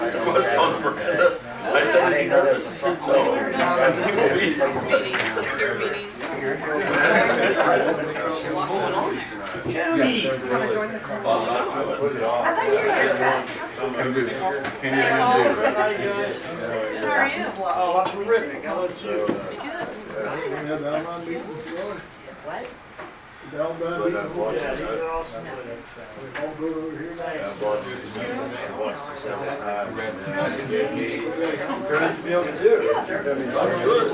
I said, didn't know there was a front This here meeting. There's a lot going on there. Want to join the club? Hey, Paul. Good, how are you? Oh, I'm terrific. How about you? Pretty good. What? Yeah, these are awesome. that's good.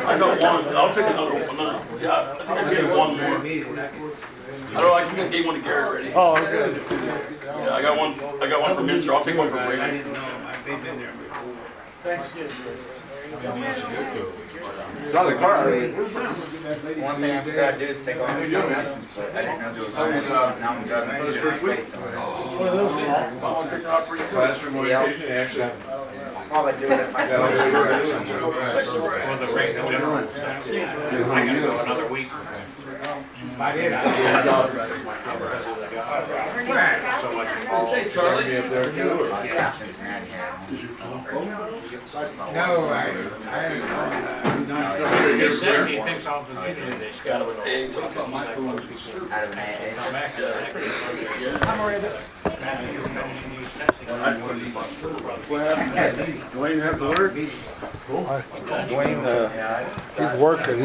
I got one. I'll take another one. Yeah, I think I gave one more. I don't know. I think I gave one to Gary already. Oh, good. Yeah, I got one. I got one for Minster. I'll take one for Brady. Thanks, good. It's not the car. One thing I forgot to do is take off my license, but I didn't know there was now I'm driving This first week? I'll take it out pretty soon. Classroom orientation, actually. probably do it if I Yeah, let's do it. Well, the rate in general, I gotta go another week. I did. So much involved. Hey, Charlie. Be up there too, or? Yeah, Cincinnati had No, I he says he thinks I'll position this guy. Hey, talk about my phone. out of an AA. I'm worried about Dwayne have to work? He's working.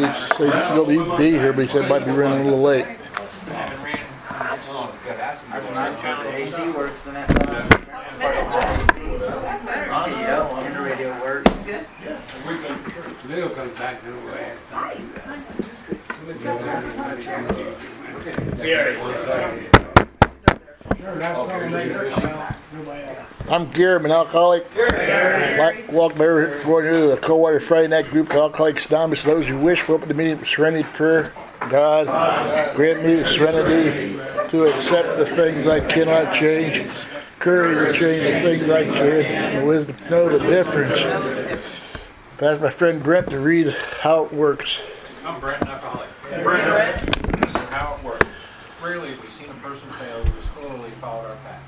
He'd be here, but he said he might be running a little late. That's nice. The AC works in that. Yeah, and the radio works. good. Leo comes back to the way. I'm Gary, I'm an alcoholic. Welcome everyone to the Co-Water Friday Night Group of Alcoholics Anonymous. Those who wish, we're open to meeting serenity prayer. God, grant me the serenity to accept the things I cannot change, courage to change the things I can, and the wisdom to know the difference. Pass my friend Brent to read how it works. I'm Brent, an alcoholic. This is how it works. Rarely have we seen a person fail who has thoroughly followed our path.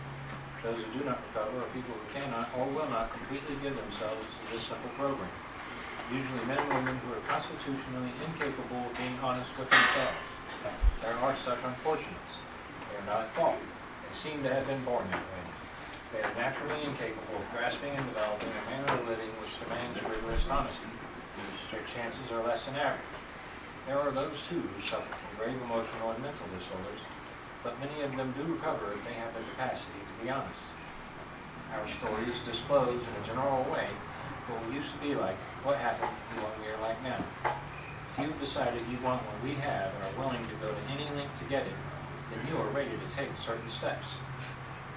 Those who do not recover are people who cannot or will not completely give themselves to this simple program. Usually men and women who are constitutionally incapable of being honest with themselves. There are such unfortunates. They are not at fault. They seem to have been born that way. They are naturally incapable of grasping and developing a manner of living which demands rigorous honesty. Their chances are less than average. There are those too who suffer from grave emotional and mental disorders, but many of them do recover if they have the capacity to be honest. Our stories disclose in a general way what we used to be like, what happened to what we are like now. If you've decided you want what we have and are willing to go to any length to get it, then you are ready to take certain steps.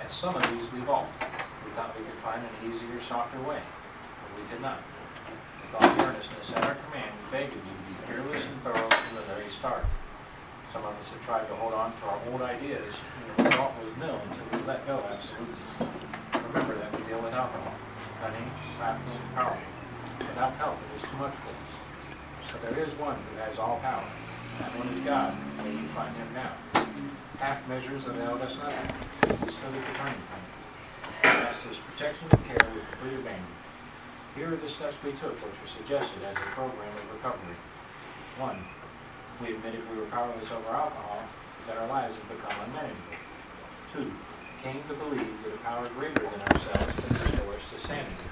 At some of these we balked. We thought we could find an easier, softer way, but we could not. With all the earnestness at our command, we begged of you to be fearless and thorough from the very start. Some of us have tried to hold on to our old ideas, and the result was nil until we let go absolutely. Remember that we deal with alcohol, cunning, laughing, and powerful. Without help, it is too much for us. But there is one who has all power. That one is God, and may you find him now. Half measures availed us nothing. He stood at the turning point. He asked his protection and care with complete abandon. Here are the steps we took, which were suggested as a program of recovery. 1. We admitted we were powerless over alcohol, that our lives had become unmanageable. 2. Came to believe that a power greater than ourselves could restore us to sanity.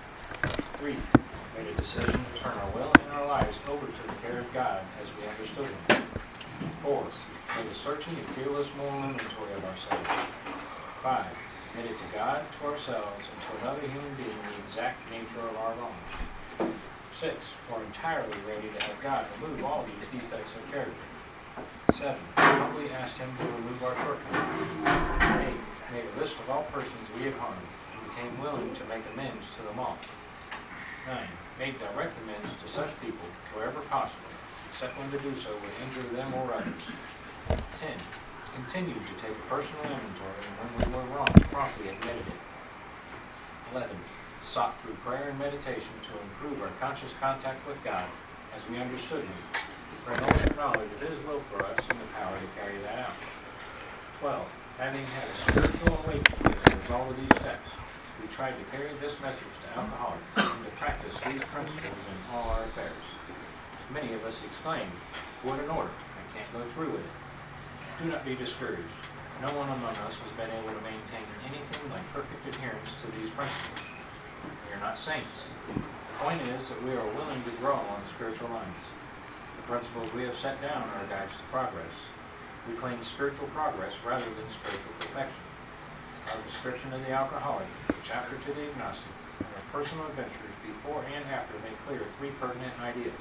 3. Made a decision to turn our will and our lives over to the care of God as we understood Him. 4. Made a searching and fearless moral inventory of ourselves. 5. Admitted to God, to ourselves, and to another human being the exact nature of our wrongs. 6. We're entirely ready to have God remove all these defects of character. 7. Humbly asked Him to remove our shortcomings. 8. Made a list of all persons we had harmed, and became willing to make amends to them all. 9. Made direct amends to such people wherever possible, except when to do so would injure them or others. 10. Continued to take a personal inventory, and when we were wrong, promptly admitted it. 11. Sought through prayer and meditation to improve our conscious contact with God as we understood Him, for knowing knowledge of His will for us and the power to carry that out. 12. Having had a spiritual awakening as a result of these steps, we tried to carry this message to alcoholics and to practice these principles in all our affairs. Many of us exclaim, "What an order, I can't go through with it." Do not be discouraged. No one among us has been able to maintain anything like perfect adherence to these principles. We are not saints. The point is that we are willing to grow on spiritual lines. The principles we have set down are guides to progress. We claim spiritual progress rather than spiritual perfection. Our description of the alcoholic, the chapter to the agnostic, and our personal adventures before and after make clear three pertinent ideas.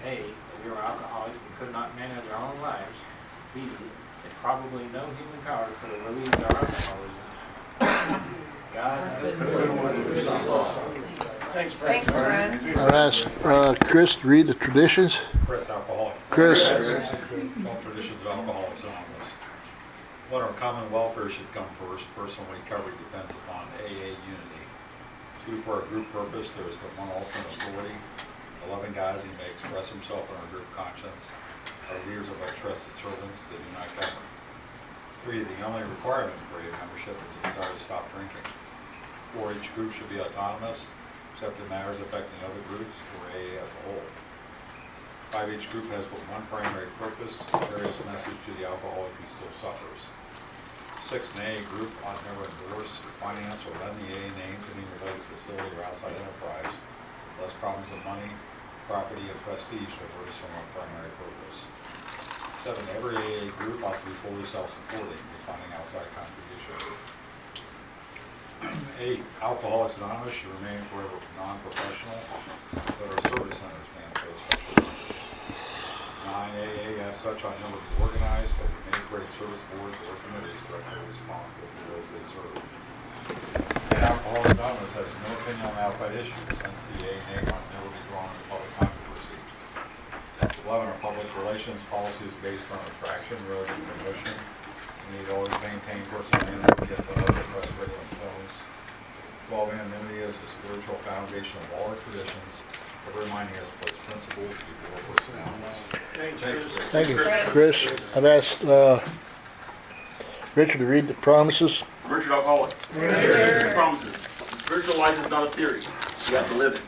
A, that we were alcoholics and could not manage our own lives. B, that probably no human power could have relieved our alcoholism. God could have all. Thanks, Thanks, Brad. I'll ask Chris to read the traditions. Chris, alcoholic. Chris, All traditions of Alcoholics Anonymous. One, our common welfare should come first. Personal recovery depends upon AA unity. Two, for our group purpose, there is but one ultimate authority. A loving God, he may express himself in our group conscience. Our leaders are but trusted servants, they do not govern. Three, the only requirement for AA membership is a desire to stop drinking. Four, each group should be autonomous, except in matters affecting other groups or AA as a whole. Five, each group has but one primary purpose, to carry its message to the alcoholic who still suffers. Six, an AA group ought never endorse, finance, or lend the AA name to any related facility or outside enterprise, unless problems of money, property, and prestige divert us from our primary purpose. Seven, every AA group ought to be fully self-supporting, declining outside contributions. 8, Alcoholics Anonymous should remain forever non-professional, but our service centers manifest special interest. 9, AA as such ought never be organized, but we may create service boards or committees directly responsible for those they serve. And Alcoholics Anonymous has no opinion on outside issues, hence the AA name ought never be drawn into public controversy. 11, our public relations policy is based on attraction rather than promotion. We need to always maintain personal anonymity, get the other press radio and phones. 12, anonymity is the spiritual foundation of all our traditions, ever reminding us of its principles before personalities. thank you, Chris. I've asked Richard to read the promises. Richard Alcoholic. Richard promises. The spiritual life is not a theory. You have to live it.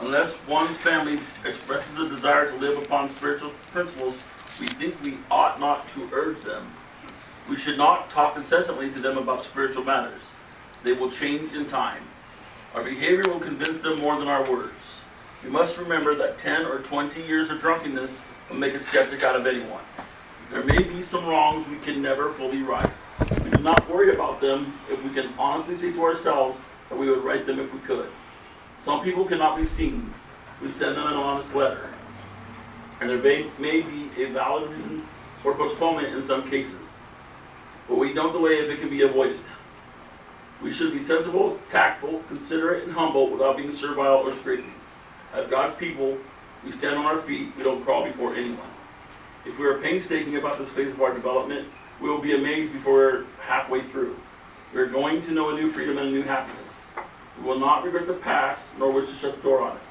Unless one's family expresses a desire to live upon spiritual principles, we think we ought not to urge them. We should not talk incessantly to them about spiritual matters. They will change in time. Our behavior will convince them more than our words. We must remember that 10 or 20 years of drunkenness will make a skeptic out of anyone. There may be some wrongs we can never fully right. We do not worry about them if we can honestly say to ourselves that we would right them if we could. Some people cannot be seen. We send them an honest letter. And there may be a valid reason for postponement in some cases. But we don't delay if it can be avoided. We should be sensible, tactful, considerate, and humble without being servile or scraping. As God's people, we stand on our feet, we don't crawl before anyone. If we are painstaking about this phase of our development, we will be amazed before we're halfway through. We are going to know a new freedom and a new happiness. We will not regret the past, nor wish to shut the door on it.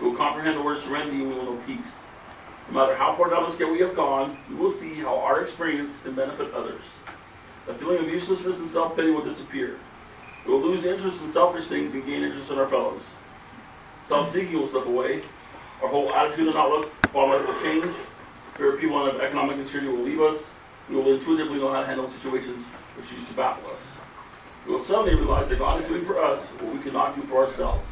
We will comprehend the word serenity and we will know peace. No matter how far down the scale we have gone, we will see how our experience can benefit others. The feeling of uselessness and self-pity will disappear. We will lose interest in selfish things and gain interest in our fellows. Self-seeking will slip away. Our whole attitude and outlook upon life will change. Fear of people and of economic insecurity will leave us. We will intuitively know how to handle situations which used to baffle us. We will suddenly realize that God is doing for us what we cannot do for ourselves.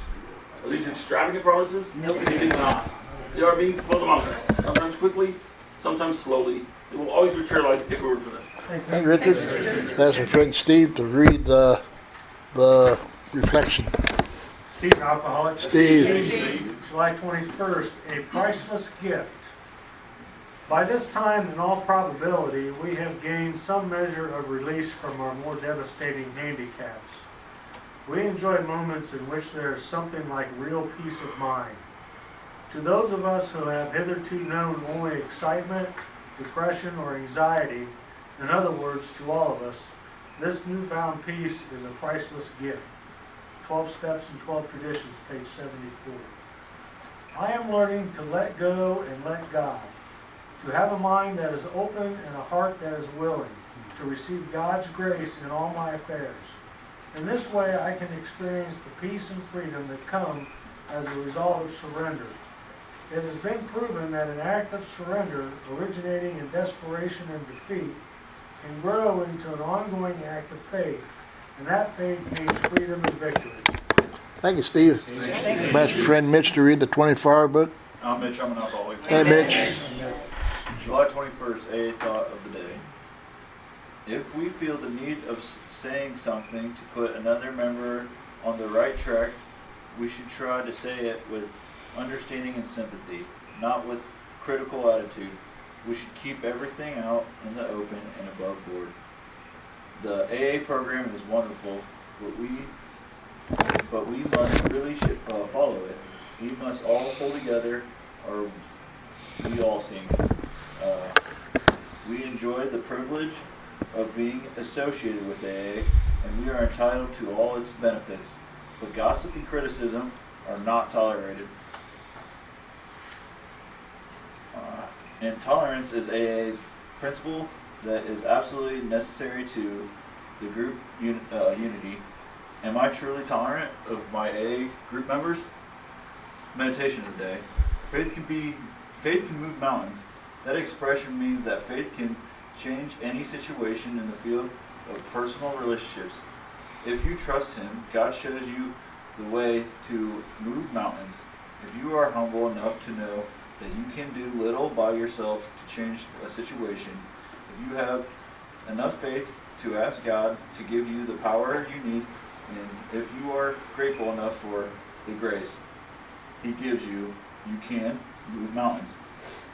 Are these extravagant promises? No, we think not. They are being fulfilled among us, sometimes quickly, sometimes slowly. They will always materialize if we were for them. Thank you, Richard. Ask my friend Steve to read the reflection. Steve, alcoholic. Steve. July 21st, a priceless gift. By this time, in all probability, we have gained some measure of release from our more devastating handicaps. We enjoy moments in which there is something like real peace of mind. To those of us who have hitherto known only excitement, depression, or anxiety, in other words, to all of us, this newfound peace is a priceless gift. 12 Steps and 12 Traditions, page 74. I am learning to let go and let God, to have a mind that is open and a heart that is willing to receive God's grace in all my affairs. In this way, I can experience the peace and freedom that come as a result of surrender. It has been proven that an act of surrender originating in desperation and defeat can grow into an ongoing act of faith, and that faith means freedom and victory. Thank you, Steve. Ask friend Mitch to read the 24-hour book. I'm Mitch, I'm an alcoholic. Hey, Mitch. July 21st, AA thought of the day. If we feel the need of saying something to put another member on the right track, we should try to say it with understanding and sympathy, not with critical attitude. We should keep everything out in the open and above board. The AA program is wonderful, but we must really follow it. We must all pull together, or we all sink. We enjoy the privilege of being associated with AA, and we are entitled to all its benefits. But gossip and criticism are not tolerated. And tolerance is AA's principle that is absolutely necessary to the group unity. Am I truly tolerant of my AA group members? Meditation today. Faith can move mountains. That expression means that faith can change any situation in the field of personal relationships. If you trust Him, God shows you the way to move mountains. If you are humble enough to know that you can do little by yourself to change a situation, if you have enough faith to ask God to give you the power you need, and if you are grateful enough for the grace He gives you, you can move mountains.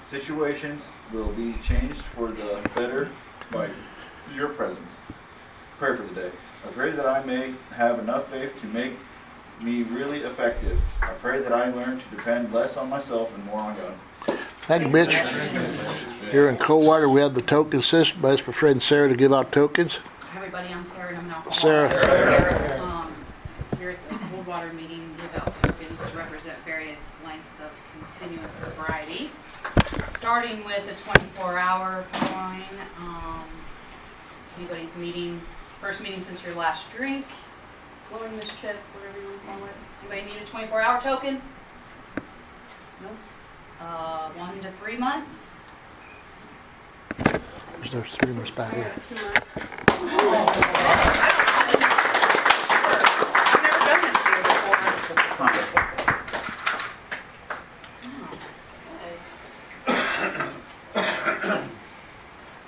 Situations will be changed for the better by your presence. Pray for the day. I pray that I may have enough faith to make me really effective. I pray that I learn to depend less on myself and more on God. Thank you, Mitch. Here in Coldwater, we have the token system. I ask for friend Sarah to give out tokens. Hi everybody, I'm Sarah and I'm an alcoholic. Sarah. Here at the Coldwater meeting, give out tokens to represent various lengths of continuous sobriety. Starting with the 24-hour line, anybody's first meeting since your last drink, willingness check, whatever you want to call it. Anybody need a 24-hour token? Nope. 1 to 3 months. There's 3 months back here. I've never done this here before.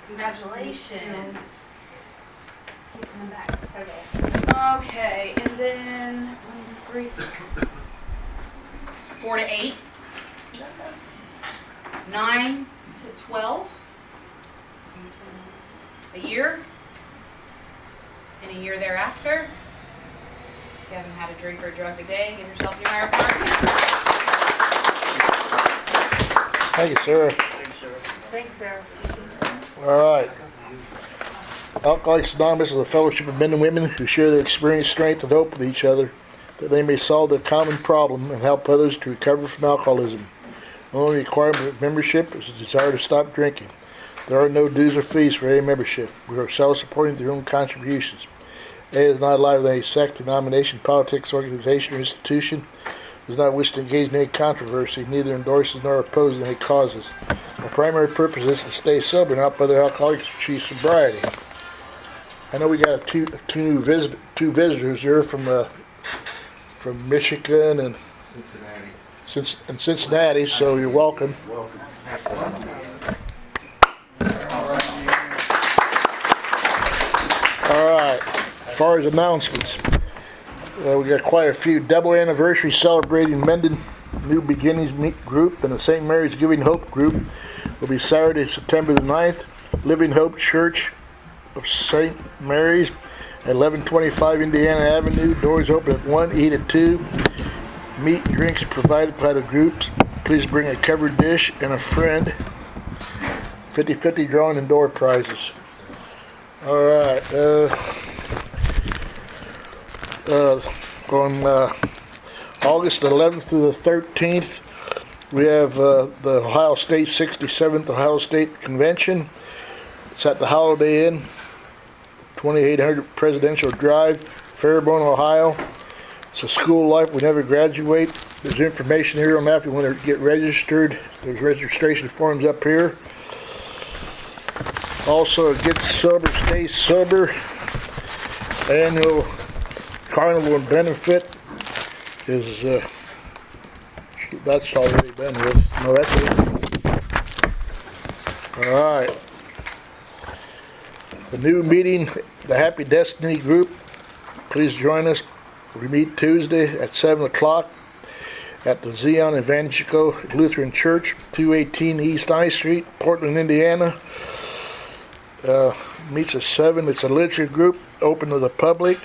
Congratulations. Keep coming back. Okay, and then 1 to 3, 4 to 8, 9 to 12, a year, and a year thereafter. If you haven't had a drink or a drug today, give yourself your higher mark. Thank you, Sarah. Thanks, Sarah. All right. Alcoholics Anonymous is a fellowship of men and women who share their experience, strength, and hope with each other, that they may solve their common problem and help others to recover from alcoholism. The only requirement of membership is a desire to stop drinking. There are no dues or fees for AA membership. We are self-supporting through your own contributions. AA is not allied with any sect, denomination, politics, organization, or institution. Does not wish to engage in any controversy, neither endorses nor opposes any causes. Our primary purpose is to stay sober and help other alcoholics achieve sobriety. I know we got two visitors here from Michigan and Cincinnati, so you're welcome. All right, as far as announcements, we got quite a few. Double anniversary celebrating Mendon New Beginnings group and the St. Mary's Giving Hope group will be Saturday, September the 9th. Living Hope Church of St. Mary's at 1125 Indiana Avenue. Doors open at 1, eat at 2. Meat and drinks provided by the groups. Please bring a covered dish and a friend. 50-50 drawing and door prizes. All right. On August 11th through the 13th, we have the Ohio State 67th Ohio State Convention. It's at the Holiday Inn, 2800 Presidential Drive. Fairborn, Ohio. It's a school life, we never graduate. There's information here on that if you want to get registered. There's registration forms up here. Also, Get Sober, Stay Sober annual carnival and benefit is, that's already been with. No, that's it. Alright. The new meeting, the Happy Destiny Group, please join us. We meet Tuesday at 7 o'clock at the Zion Evangelical Lutheran Church, 218 East I Street, Portland, Indiana. Meets at 7. It's a literature group, open to the public.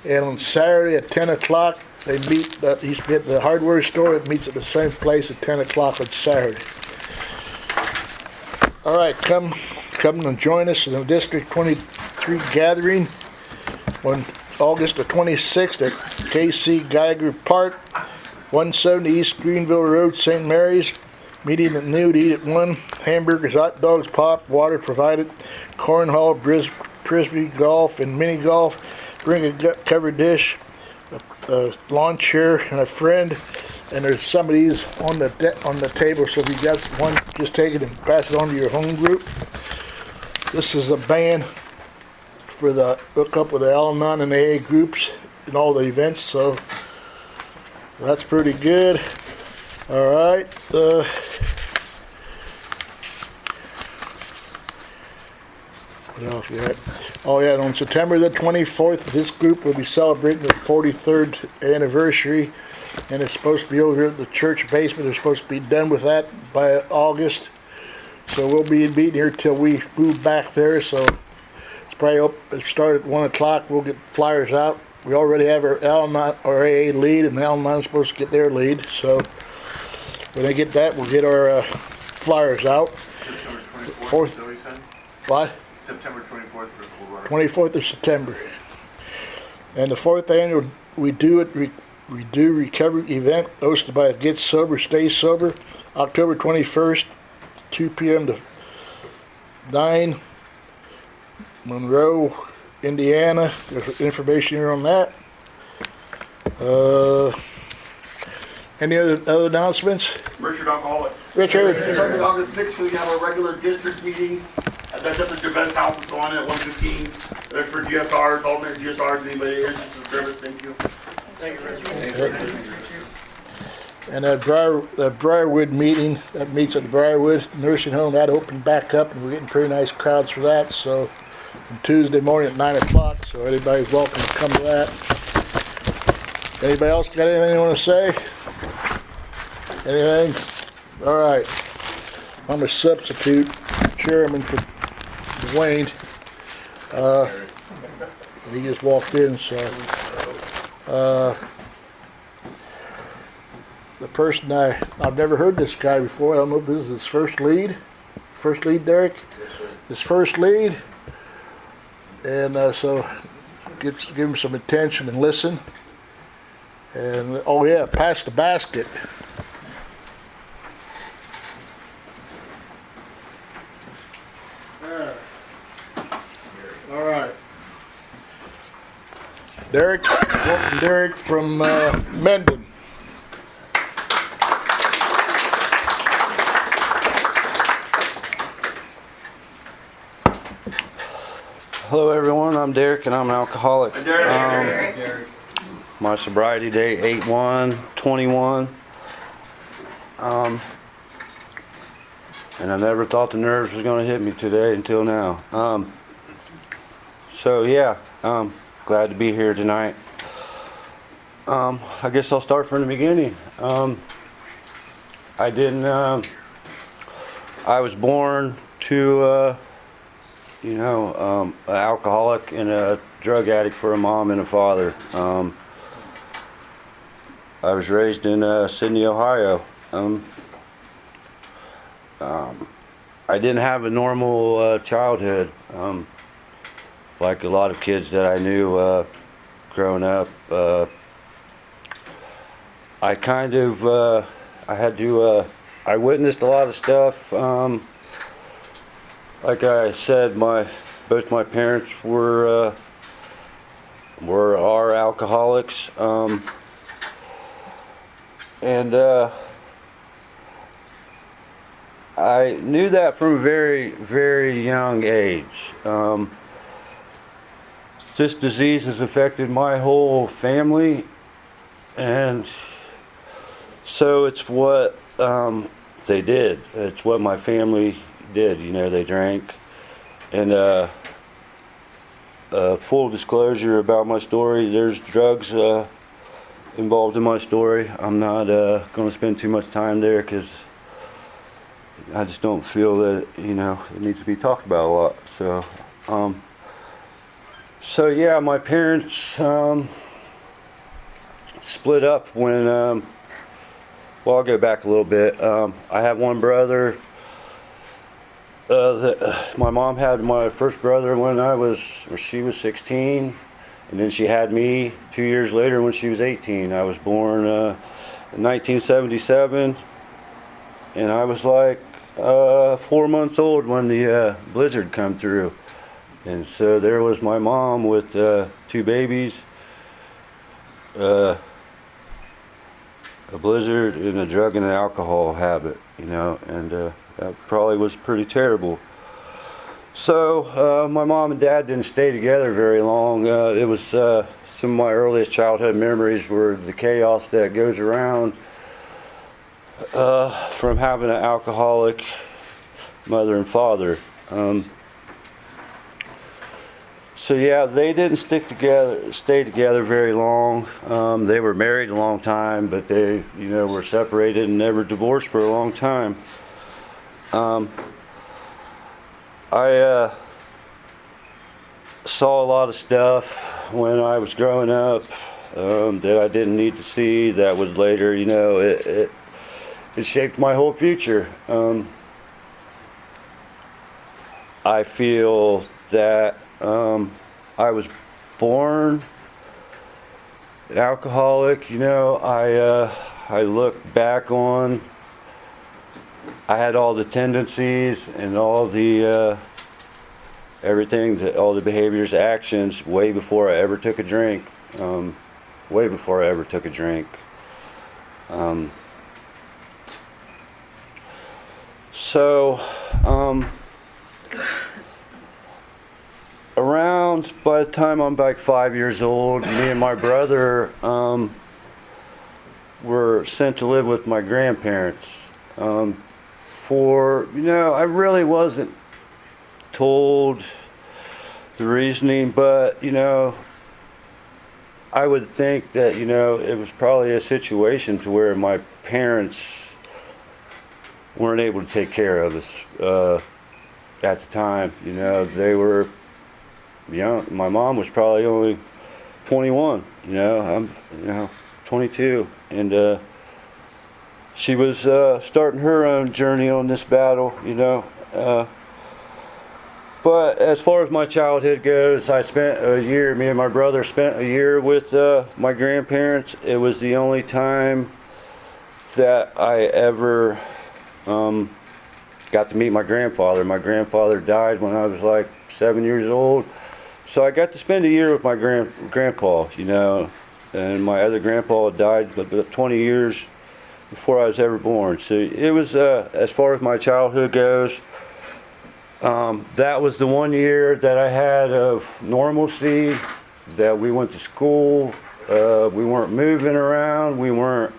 And on Saturday at 10 o'clock, they meet at the hardware store. It meets at the same place at 10 o'clock on Saturday. All right, come and join us in the District 23 gathering on August the 26th at KC Geiger Park, 170 East Greenville Road, St. Mary's. Meeting at noon, eat at 1. Hamburgers, hot dogs, pop, water provided. Cornhole, frisbee golf, and mini golf. Bring a covered dish, a lawn chair, and a friend. And there's some of these on the table, so if you got one, just take it and pass it on to your home group. This is a band for the hook up with the Al-Anon and AA groups and all the events, so that's pretty good. All right. What else we got? Oh yeah, and on September the 24th, this group will be celebrating the 43rd anniversary, and it's supposed to be over here at the church basement. They're supposed to be done with that by August, so we'll be meeting here till we move back there. So it's probably start at 1 o'clock. We'll get flyers out. We already have our Al-Anon or AA lead, and Al-Anon is supposed to get their lead. So when they get that, we'll get our flyers out. September 24th, Fourth. so we said? What? September 24th for Cold Water. 24th of September. And the 4th annual We Do Recovery event hosted by Get Sober, Stay Sober, October 21st, 2 p.m. to 9, Monroe, Indiana. There's information here on that. Any other announcements? Richard Alcoholic. Richard? Sunday, August 6th, we have our regular district meeting. That's at the Jabez House. It's on at 115. That's for GSRs, alternate GSRs, anybody interested in service. Thank you. Thank you, Richard. And that Briarwood meeting, that meets at the Briarwood Nursing Home, that opened back up, and we're getting pretty nice crowds for that. So, from Tuesday morning at 9 o'clock, so anybody's welcome to come to that. Anybody else got anything they want to say? Anything? All right. I'm a substitute chairman for Dwayne. He just walked in, so. The person I've never heard this guy before. I don't know if this is his first lead. First lead, Deric? His first lead. And so give him some attention and listen. And oh yeah, pass the basket. All right. Deric, welcome Deric from Mendon. Hello everyone, I'm Deric and I'm an alcoholic. Hi, Derek. My sobriety date 8/1/21. And I never thought the nerves was going to hit me today until now. So yeah, glad to be here tonight. I guess I'll start from the beginning. I was born to an alcoholic and a drug addict for a mom and a father. I was raised in Sydney, Ohio. I didn't have a normal childhood, like a lot of kids that I knew growing up. I witnessed a lot of stuff. Like I said, both my parents were are alcoholics. And I knew that from a very, very young age. This disease has affected my whole family, and so it's what they did. It's what my family did. You know, they drank. And full disclosure about my story, there's drugs involved in my story. I'm not going to spend too much time there because I just don't feel that, you know, it needs to be talked about a lot. So yeah, my parents split up when, well, I'll go back a little bit. I have one brother. My mom had my first brother when she was 16, and then she had me 2 years later when she was 18. I was born in 1977, and I was like 4 months old when the blizzard come through. And so there was my mom with 2 babies, a blizzard, and a drug and an alcohol habit, you know, and that probably was pretty terrible. So my mom and dad didn't stay together very long. It was some of my earliest childhood memories were the chaos that goes around from having an alcoholic mother and father. So yeah, they didn't stay together very long. They were married a long time, but they, you know, were separated and never divorced for a long time. I saw a lot of stuff when I was growing up that I didn't need to see. That would later, you know, it shaped my whole future. I feel that I was born an alcoholic. You know, I look back on, I had all the tendencies and all the everything, all the behaviors, actions way before I ever took a drink. Way before I ever took a drink. Around, by the time I'm like 5 years old, me and my brother were sent to live with my grandparents. For, you know, I really wasn't told the reasoning, but, you know, I would think that, you know, it was probably a situation to where my parents weren't able to take care of us at the time. You know, they were young. My mom was probably only 21, you know, I'm, you know, 22, and she was starting her own journey on this battle, you know. But as far as my childhood goes, I spent a year, me and my brother spent a year with my grandparents. It was the only time that I ever got to meet my grandfather. My grandfather died when I was like 7 years old. So I got to spend a year with my grandpa, you know, and my other grandpa died about 20 years before I was ever born. So it was, as far as my childhood goes, that was the 1 year that I had of normalcy, that we went to school, we weren't moving around, we weren't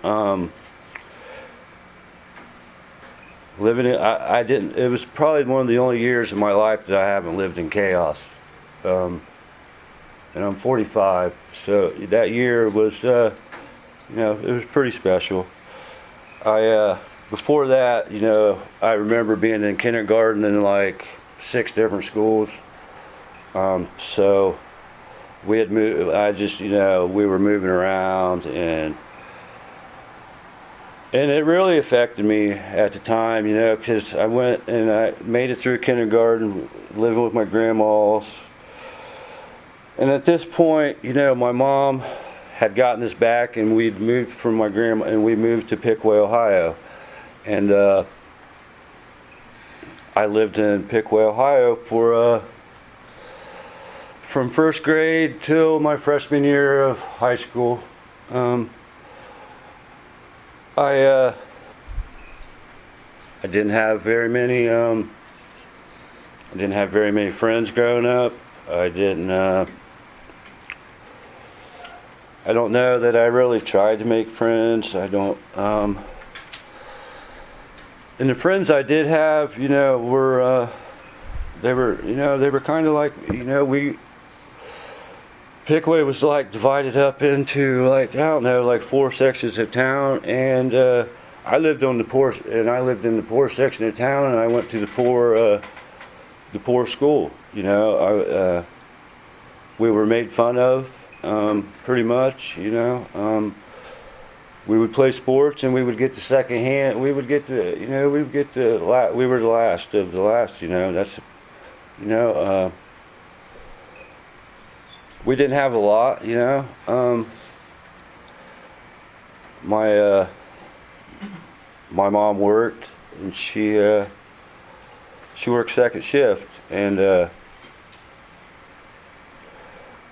living in, I didn't, it was probably one of the only years of my life that I haven't lived in chaos. And I'm 45, so that year was, you know, it was pretty special. Before that, you know, I remember being in kindergarten in like 6 different schools. So we had moved, you know, we were moving around, and it really affected me at the time, you know, because I went and I made it through kindergarten, living with my grandmas. And at this point, you know, my mom had gotten us back, and we'd moved from my grandma, and we moved to Pickaway, Ohio. And I lived in Pickaway, Ohio for from first grade till my freshman year of high school. I didn't have very many. I didn't have very many friends growing up. I don't know that I really tried to make friends. I don't. And the friends I did have, were they were kind of like, Pickaway was like divided up into like, I don't know, like 4 sections of town, and I lived in the poor section of town, and I went to the poor school. We were made fun of, pretty much. We would play sports, and we would get the second hand. We were the last of the last. We didn't have a lot. My mom worked, and she worked second shift, and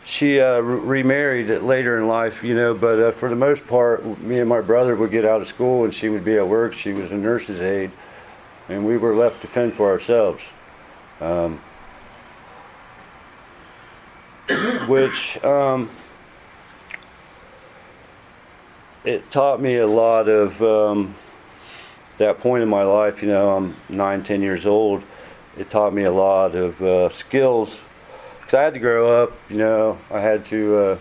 she remarried later in life, but for the most part, me and my brother would get out of school, and she would be at work. She was a nurse's aide, and we were left to fend for ourselves. Which it taught me a lot of that point in my life. I'm 9-10 years old. It taught me a lot of skills, because I had to grow up. I had to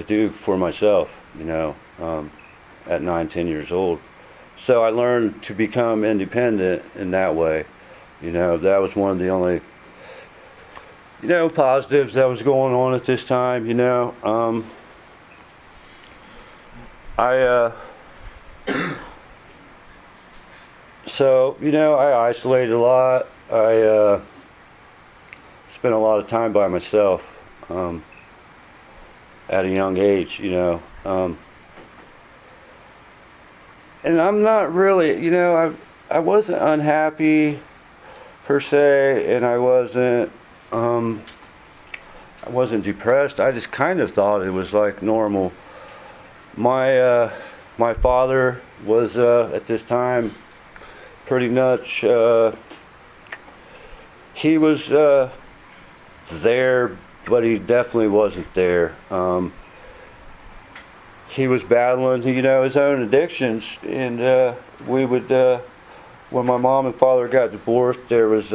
do for myself, at 9-10 years old. So I learned to become independent in that way. That was one of the only positives that was going on at this time. So I isolated a lot. I spent a lot of time by myself at a young age. And I'm not really, I wasn't unhappy per se, and I wasn't depressed. I just kind of thought it was like normal. My father was at this time pretty much, he was there, but he definitely wasn't there. He was battling, his own addictions, and we would, when my mom and father got divorced, there was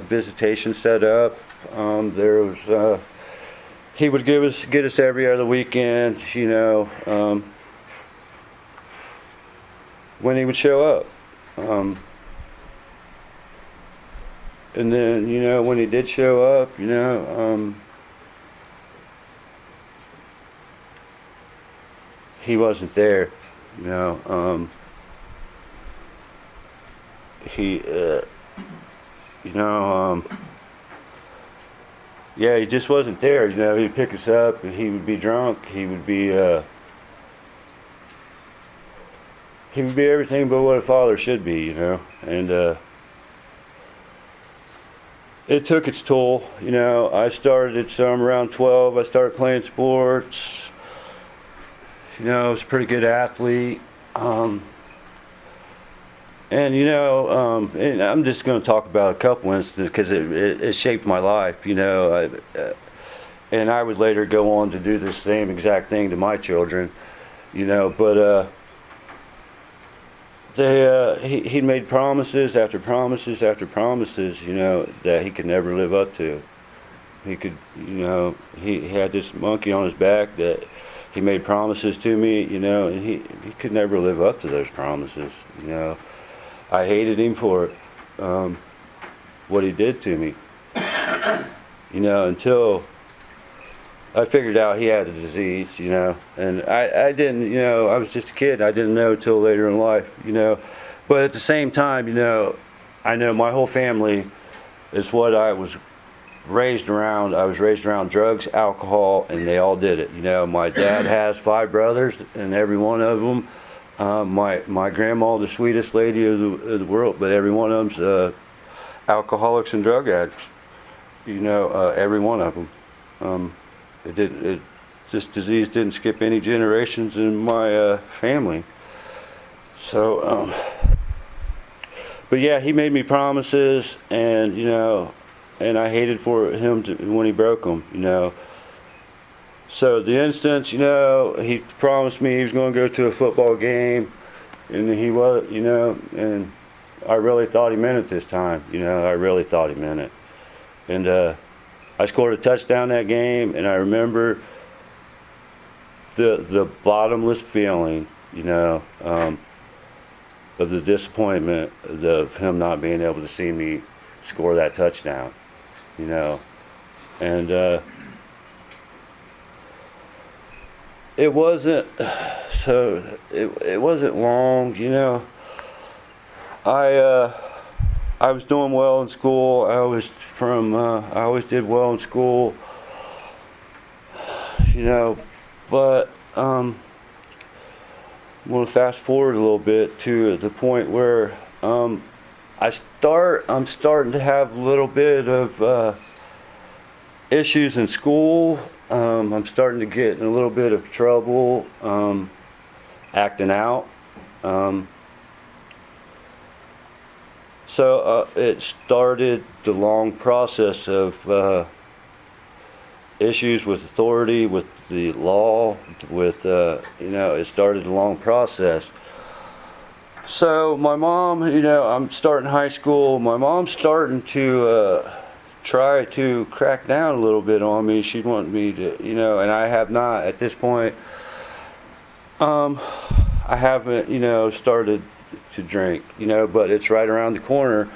visitation set up. There was, he would get us every other weekend, when he would show up. And then, when he did show up, he wasn't there. Yeah, he just wasn't there. He'd pick us up, and he would be drunk. He would be everything but what a father should be, and it took its toll. I started at around 12. I started playing sports. I was a pretty good athlete. And and I'm just going to talk about a couple instances because it shaped my life, and I would later go on to do the same exact thing to my children, but he made promises after promises after promises, that he could never live up to. He could, he had this monkey on his back that he made promises to me, and he could never live up to those promises, I hated him for it, what he did to me, until I figured out he had a disease, and I didn't, I was just a kid. I didn't know till later in life, but at the same time, I know my whole family is what I was raised around. I was raised around drugs, alcohol, and they all did it. My dad has 5 brothers, and every one of them, my grandma, the sweetest lady of the world, but every one of them's alcoholics and drug addicts. every one of them. This disease didn't skip any generations in my family. So, but yeah, he made me promises, and and I hated for him when he broke them. So the instance, he promised me he was going to go to a football game, and he was, and I really thought he meant it this time. I really thought he meant it. And I scored a touchdown that game, and I remember the bottomless feeling, of the disappointment of him not being able to see me score that touchdown, and it wasn't it wasn't long, I was doing well in school. I always did well in school, but I'm going to fast forward a little bit to the point where I'm starting to have a little bit of issues in school. I'm starting to get in a little bit of trouble, acting out. So it started the long process of issues with authority, with the law, it started a long process. So my mom, I'm starting high school. My mom's starting to try to crack down a little bit on me. She'd want me to, and I have not at this point. I haven't, started to drink, but it's right around the corner.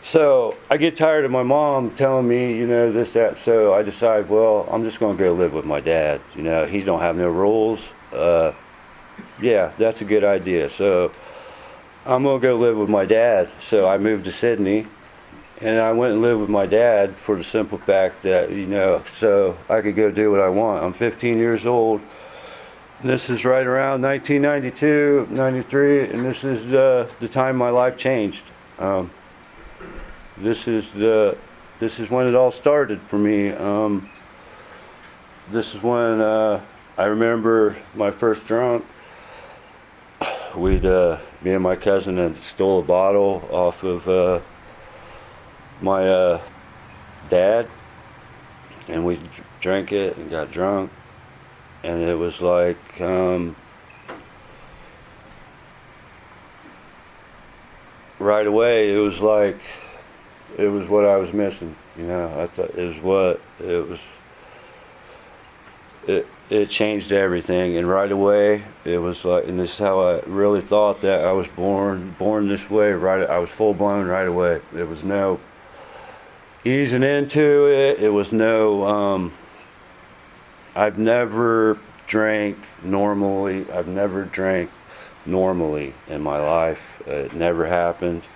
So I get tired of my mom telling me, this, that. So I decide, well, I'm just going to go live with my dad. He don't have no rules. Yeah, that's a good idea. So I'm going to go live with my dad. So I moved to Sydney, and I went and lived with my dad for the simple fact that, so I could go do what I want. I'm 15 years old. This is right around 1992, 93, and this is the time my life changed. This is when it all started for me. This is when I remember my first drunk. Me and my cousin had stole a bottle off of my dad, and we drank it and got drunk. And it was like, right away, it was what I was missing, I thought it changed everything. And right away, it was like, and this is how I really thought that I was born this way, I was full blown right away. There was no easing into it. It was no, I've never drank normally. I've never drank normally in my life. It never happened.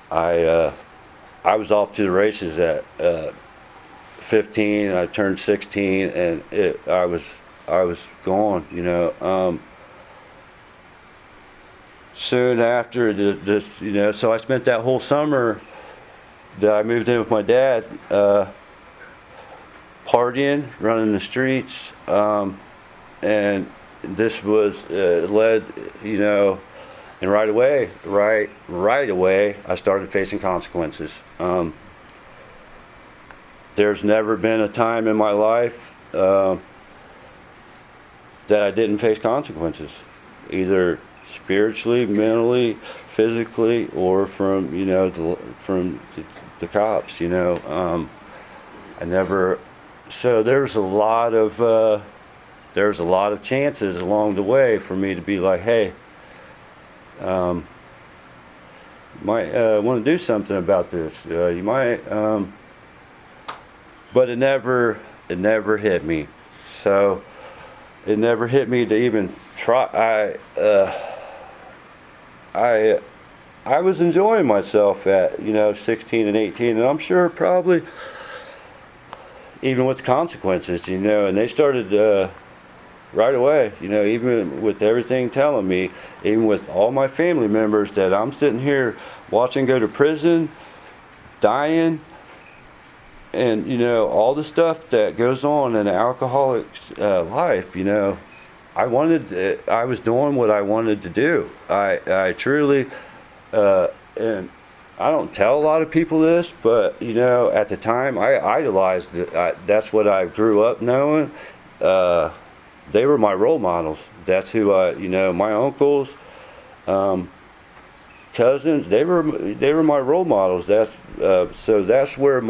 I was off to the races at 15. I turned 16, and I was gone. Soon after this, so I spent that whole summer that I moved in with my dad. Partying, running the streets, and this was led, and right away, I started facing consequences. There's never been a time in my life that I didn't face consequences, either spiritually, mentally, physically, or from the cops. I never. So there's a lot of chances along the way for me to be like, hey, might want to do something about this. You might, but it never hit me. So it never hit me to even try. I was enjoying myself at 16 and 18, and I'm sure probably. Even with the consequences, and they started right away, even with everything telling me, even with all my family members that I'm sitting here watching go to prison, dying, and you know, all the stuff that goes on in an alcoholic's life, you know, I was doing what I wanted to do. I truly, and I don't tell a lot of people this, but you know, at the time I idolized it. That's what I grew up knowing. They were my role models. That's who you know, my uncles, cousins, they were my role models. So that's where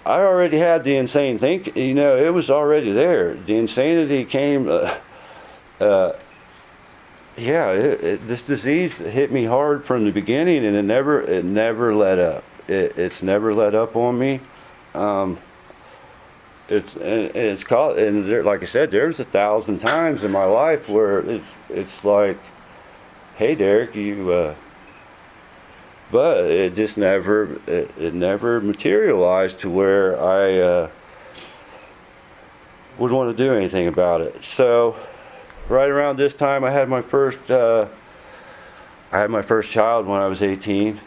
I already had the insane think, you know, it was already there. The insanity came, this disease hit me hard from the beginning, and it never let up. It's never let up on me. It's called, and there, like I said, there's 1,000 times in my life where it's like, hey Deric, but it just never materialized to where I would want to do anything about it. So right around this time, I had my first child when I was 18,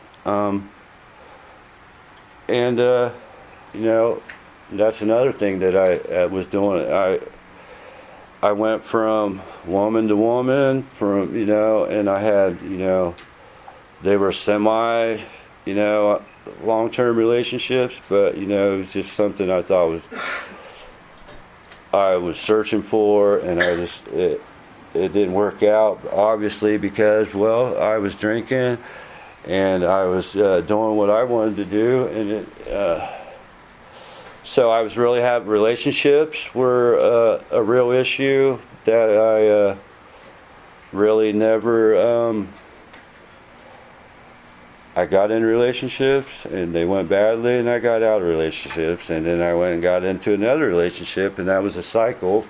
and you know, that's another thing that I was doing. I went from woman to woman, you know, and I had, you know, they were semi, you know, long-term relationships, but you know, it was just something I thought I was searching for, and it didn't work out, obviously, because, well, I was drinking and I was doing what I wanted to do, and so I was really having relationships were a real issue that I really never. I got in relationships and they went badly, and I got out of relationships, and then I went and got into another relationship, and that was a cycle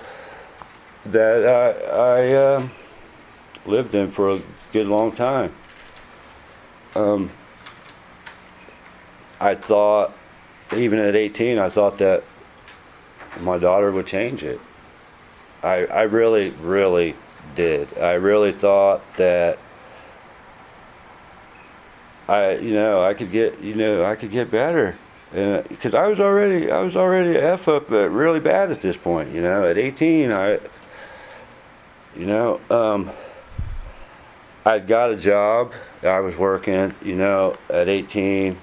that I lived in for a good long time. I thought, even at 18, I thought that my daughter would change it. I really, really did. I really thought that I could get better, because I was already a F up really bad at this point. You know, at 18, I'd got a job. I was working. You know, at 18.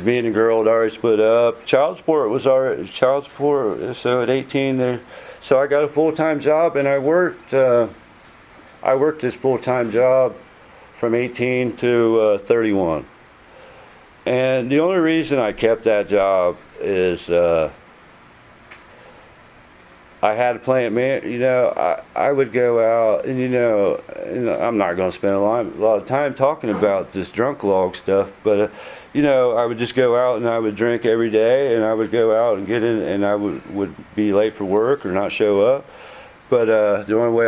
Me and the girl had already split up. Child support. So at 18, so I got a full-time job, and I worked this full-time job from 18 to 31. And the only reason I kept that job is I had a plant man. You know, I would go out, and you know, I'm not going to spend a lot of time talking about this drunk log stuff, but you know, I would just go out and I would drink every day, and I would go out and get in, and I would be late for work or not show up. But the only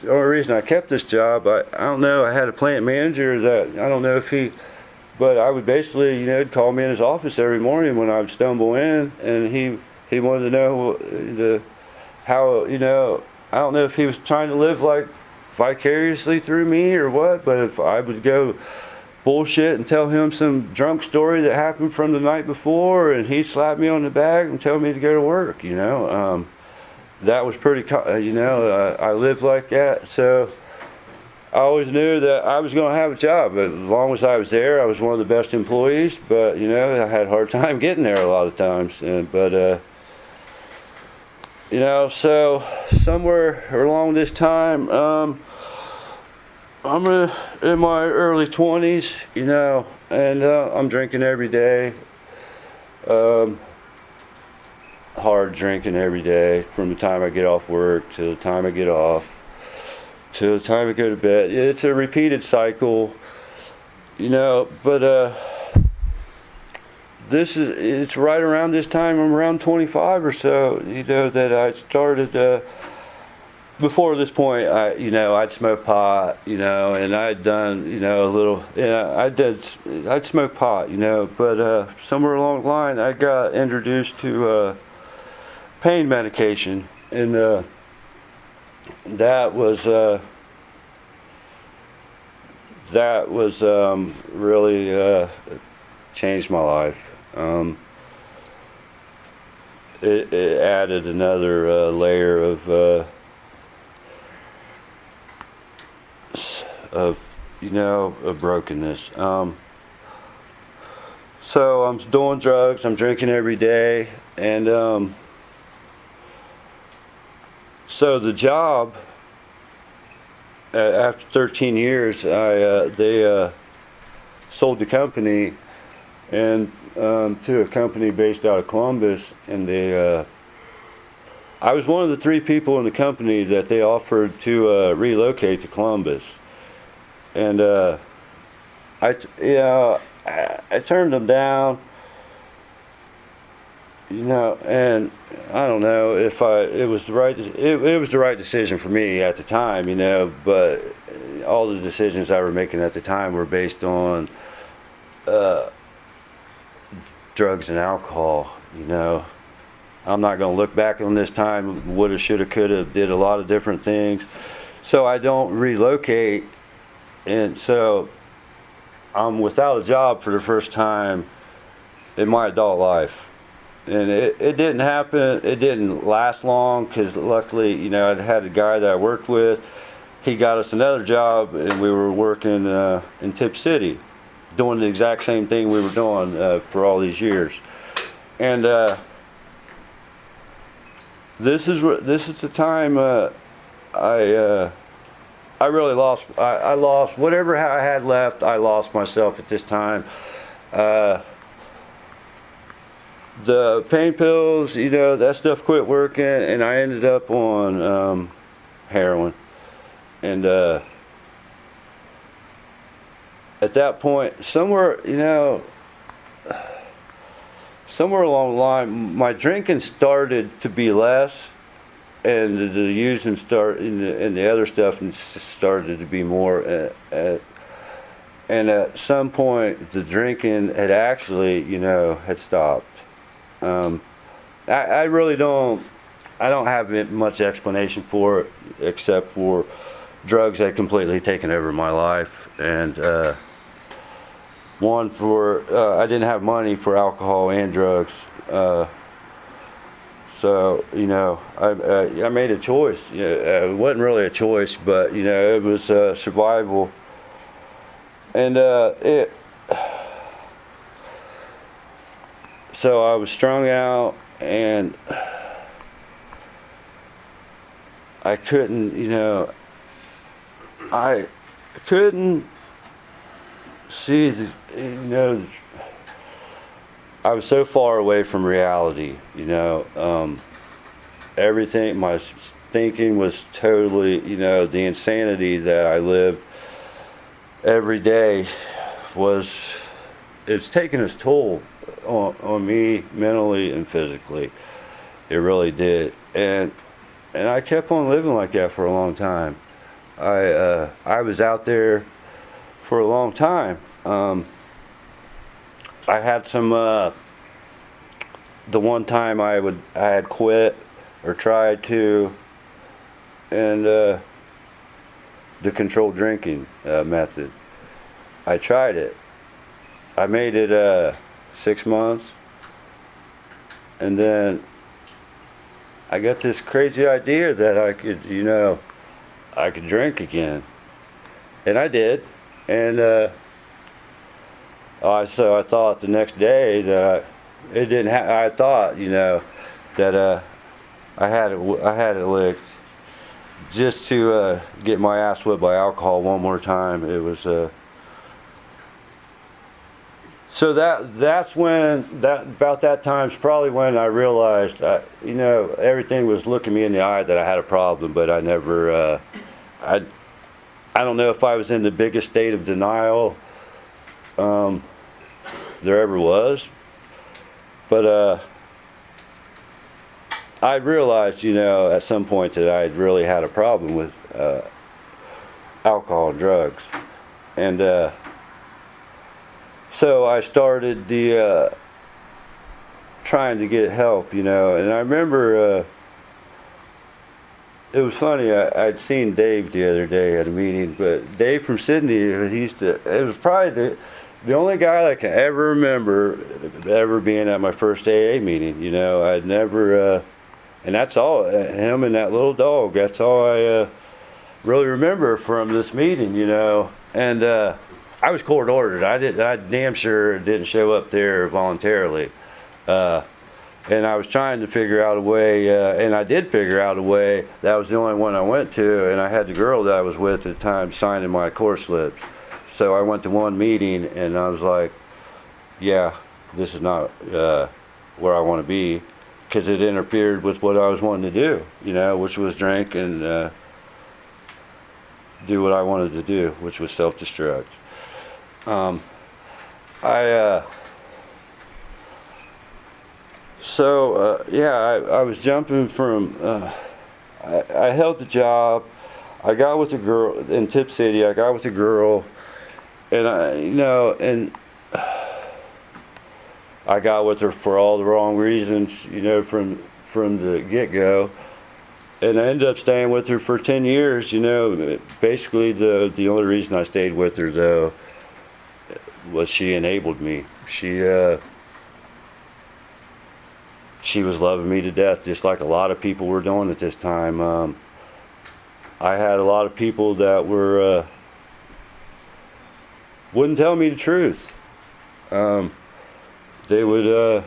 reason I kept this job, I don't know, I had a plant manager that, I don't know if but I would basically, you know, he'd call me in his office every morning when I would stumble in, and he wanted to know how, you know, I don't know if he was trying to live like vicariously through me or what, but if I would go bullshit and tell him some drunk story that happened from the night before, and he slapped me on the back and tell me to go to work, you know. That was pretty, you know, I lived like that, so I always knew that I was going to have a job. As long as I was there, I was one of the best employees, but, you know, I had a hard time getting there a lot of times. But you know, so somewhere along this time, I'm in my early 20s, you know, and I'm drinking every day. Hard drinking every day, from the time I get off work to the time I get off to the time I go to bed. It's a repeated cycle, you know, but it's right around this time, I'm around 25 or so, you know, that I started, before this point, I'd smoke pot, you know, and I'd done, you know, a little, I'd smoke pot, you know, but somewhere along the line, I got introduced to pain medication, and that was really changed my life. It added another layer of of brokenness. So I'm doing drugs, I'm drinking every day, and so the job, after 13 years, they sold the company and to a company based out of Columbus, and I was one of the 3 people in the company that they offered to relocate to Columbus, and I turned them down, and I don't know if it was the right decision for me at the time, but all the decisions I were making at the time were based on drugs and alcohol. I'm not going to look back on this time, woulda, shoulda, coulda, did a lot of different things, so I don't relocate, and so I'm without a job for the first time in my adult life. And it didn't happen, it didn't last long, because luckily, I had a guy that I worked with, he got us another job, and we were working in Tip City, doing the exact same thing we were doing for all these years. And this is the time I really lost. I lost whatever I had left. I lost myself at this time. The pain pills, that stuff quit working, and I ended up on heroin. And at that point, somewhere along the line, my drinking started to be less, and the using and the other stuff started to be more. And at some point, the drinking had actually, had stopped. I really don't have much explanation for it, except for drugs had completely taken over my life, and I didn't have money for alcohol and drugs. So, I made a choice. It wasn't really a choice, but, it was survival. And so I was strung out, and I couldn't, I couldn't see I was so far away from reality, everything, my thinking was totally, the insanity that I lived every day it's taking its toll on me mentally and physically. It really did. And I kept on living like that for a long time. I was out there for a long time. I had some, the one time I had quit or tried to, and the controlled drinking method. I tried it. I made it 6 months, and then I got this crazy idea that I could, I could drink again, and I did, and so I thought the next day that I thought, that I had it licked, just to get my ass whipped by alcohol one more time. It was so that's when about that time's probably when I realized everything was looking me in the eye that I had a problem, but I never I don't know if I was in the biggest state of denial there ever was, but I realized, at some point that I had really had a problem with alcohol and drugs, and so I started trying to get help, and I remember it was funny. I'd seen Dave the other day at a meeting, but Dave from Sydney, it was probably the only guy I can ever remember ever being at my first AA meeting. You know, I'd never, and that's all. Him and that little dog. That's all I really remember from this meeting. You know, and I was court ordered. I damn sure didn't show up there voluntarily. And I was trying to figure out a way, and I did figure out a way. That was the only one I went to, and I had the girl that I was with at the time signing my course slips. So I went to one meeting, and I was like, yeah, this is not where I want to be, because it interfered with what I was wanting to do, you know, which was drink and do what I wanted to do, which was self-destruct. I was jumping from, I held the job, I got with the girl, in Tip City, I got with the girl, and I got with her for all the wrong reasons, you know, from the get-go. And I ended up staying with her for 10 years, you know. Basically, the only reason I stayed with her, though, was she enabled me. She was loving me to death, just like a lot of people were doing at this time. I had a lot of people that were wouldn't tell me the truth. They would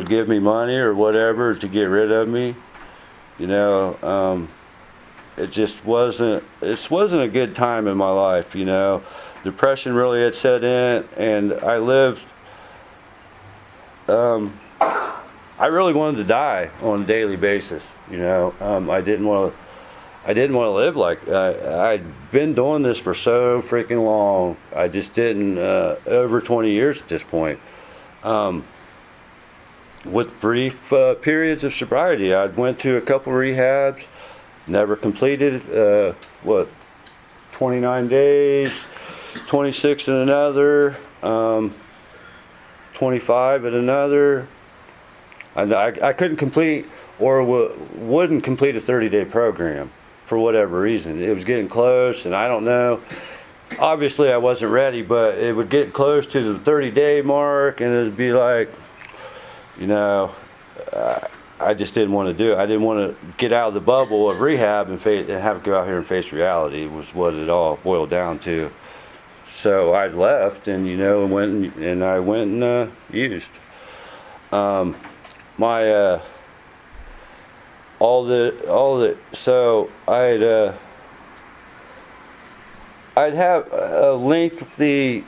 give me money or whatever to get rid of me. You know, it just wasn't a good time in my life, you know. Depression really had set in, and I lived, I really wanted to die on a daily basis, you know. I didn't want to live like, I'd been doing this for so freaking long. I just didn't, over 20 years at this point. With brief periods of sobriety, I went to a couple rehabs, never completed, 29 days, 26 in another, 25 in another. I couldn't complete or wouldn't complete a 30-day program for whatever reason. It was getting close, and I don't know. Obviously, I wasn't ready, but it would get close to the 30-day mark, and it'd be like, you know, I just didn't want to do it. I didn't want to get out of the bubble of rehab and have to go out here and face reality, was what it all boiled down to. So I left, and you know, I went and used. So I'd have a lengthy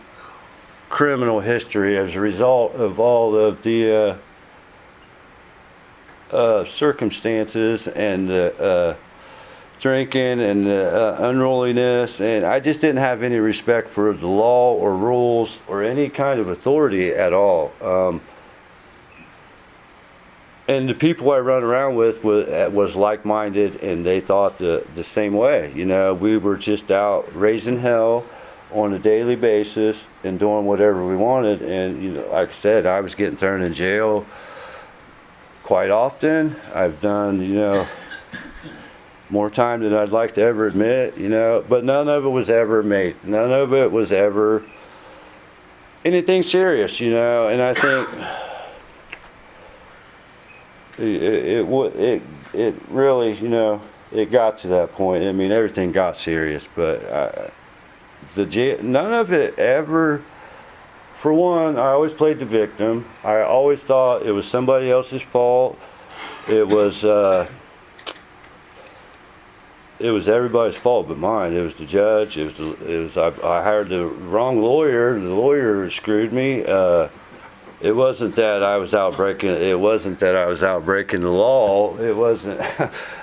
criminal history as a result of all of the circumstances and drinking and unruliness, and I just didn't have any respect for the law or rules or any kind of authority at all. And the people I run around with was like-minded, and they thought the same way. You know, we were just out raising hell on a daily basis and doing whatever we wanted. And you know, like I said, I was getting thrown in jail quite often. I've done, you know, more time than I'd like to ever admit, you know, but none of it was ever anything serious, you know. And I think it really, you know, it got to that point. I mean, everything got serious, but none of it ever. For one, I always played the victim. I always thought it was somebody else's fault. It was everybody's fault but mine. It was the judge. I hired the wrong lawyer. The lawyer screwed me. It wasn't that I was out breaking the law. It wasn't.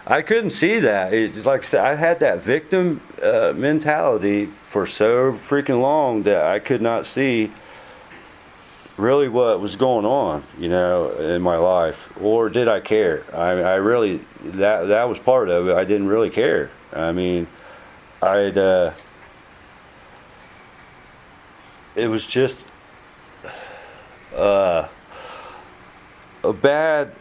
I couldn't see that. It's like I said, I had that victim mentality for so freaking long that I could not see really what was going on, you know, in my life, or did I care? I really, that was part of it. I didn't really care. I mean, it was just a bad,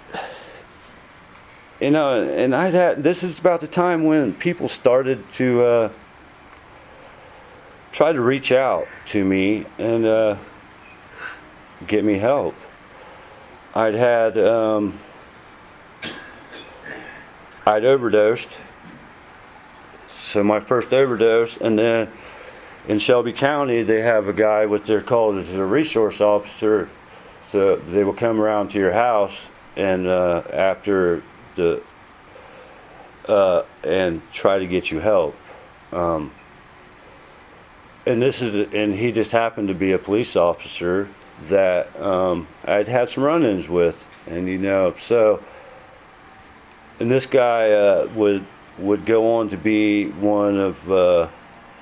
you know. And this is about the time when people started to tried to reach out to me and get me help. I'd overdosed. So my first overdose, and then in Shelby County, they have a guy what they're called as a resource officer. So they will come around to your house and after the and try to get you help. And he just happened to be a police officer that I'd had some run-ins with, and so. And this guy would go on to be one of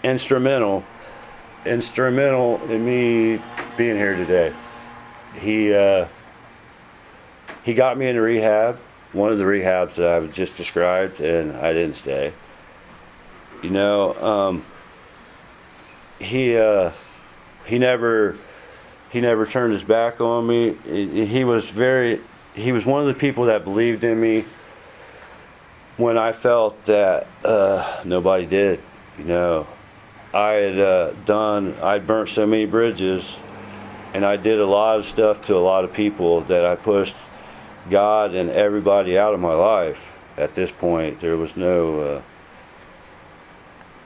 instrumental in me being here today. He got me into rehab, one of the rehabs that I just described, and I didn't stay. He never turned his back on me. He was one of the people that believed in me when I felt that nobody did. I'd burnt so many bridges, and I did a lot of stuff to a lot of people that I pushed God and everybody out of my life. At this point, there was no,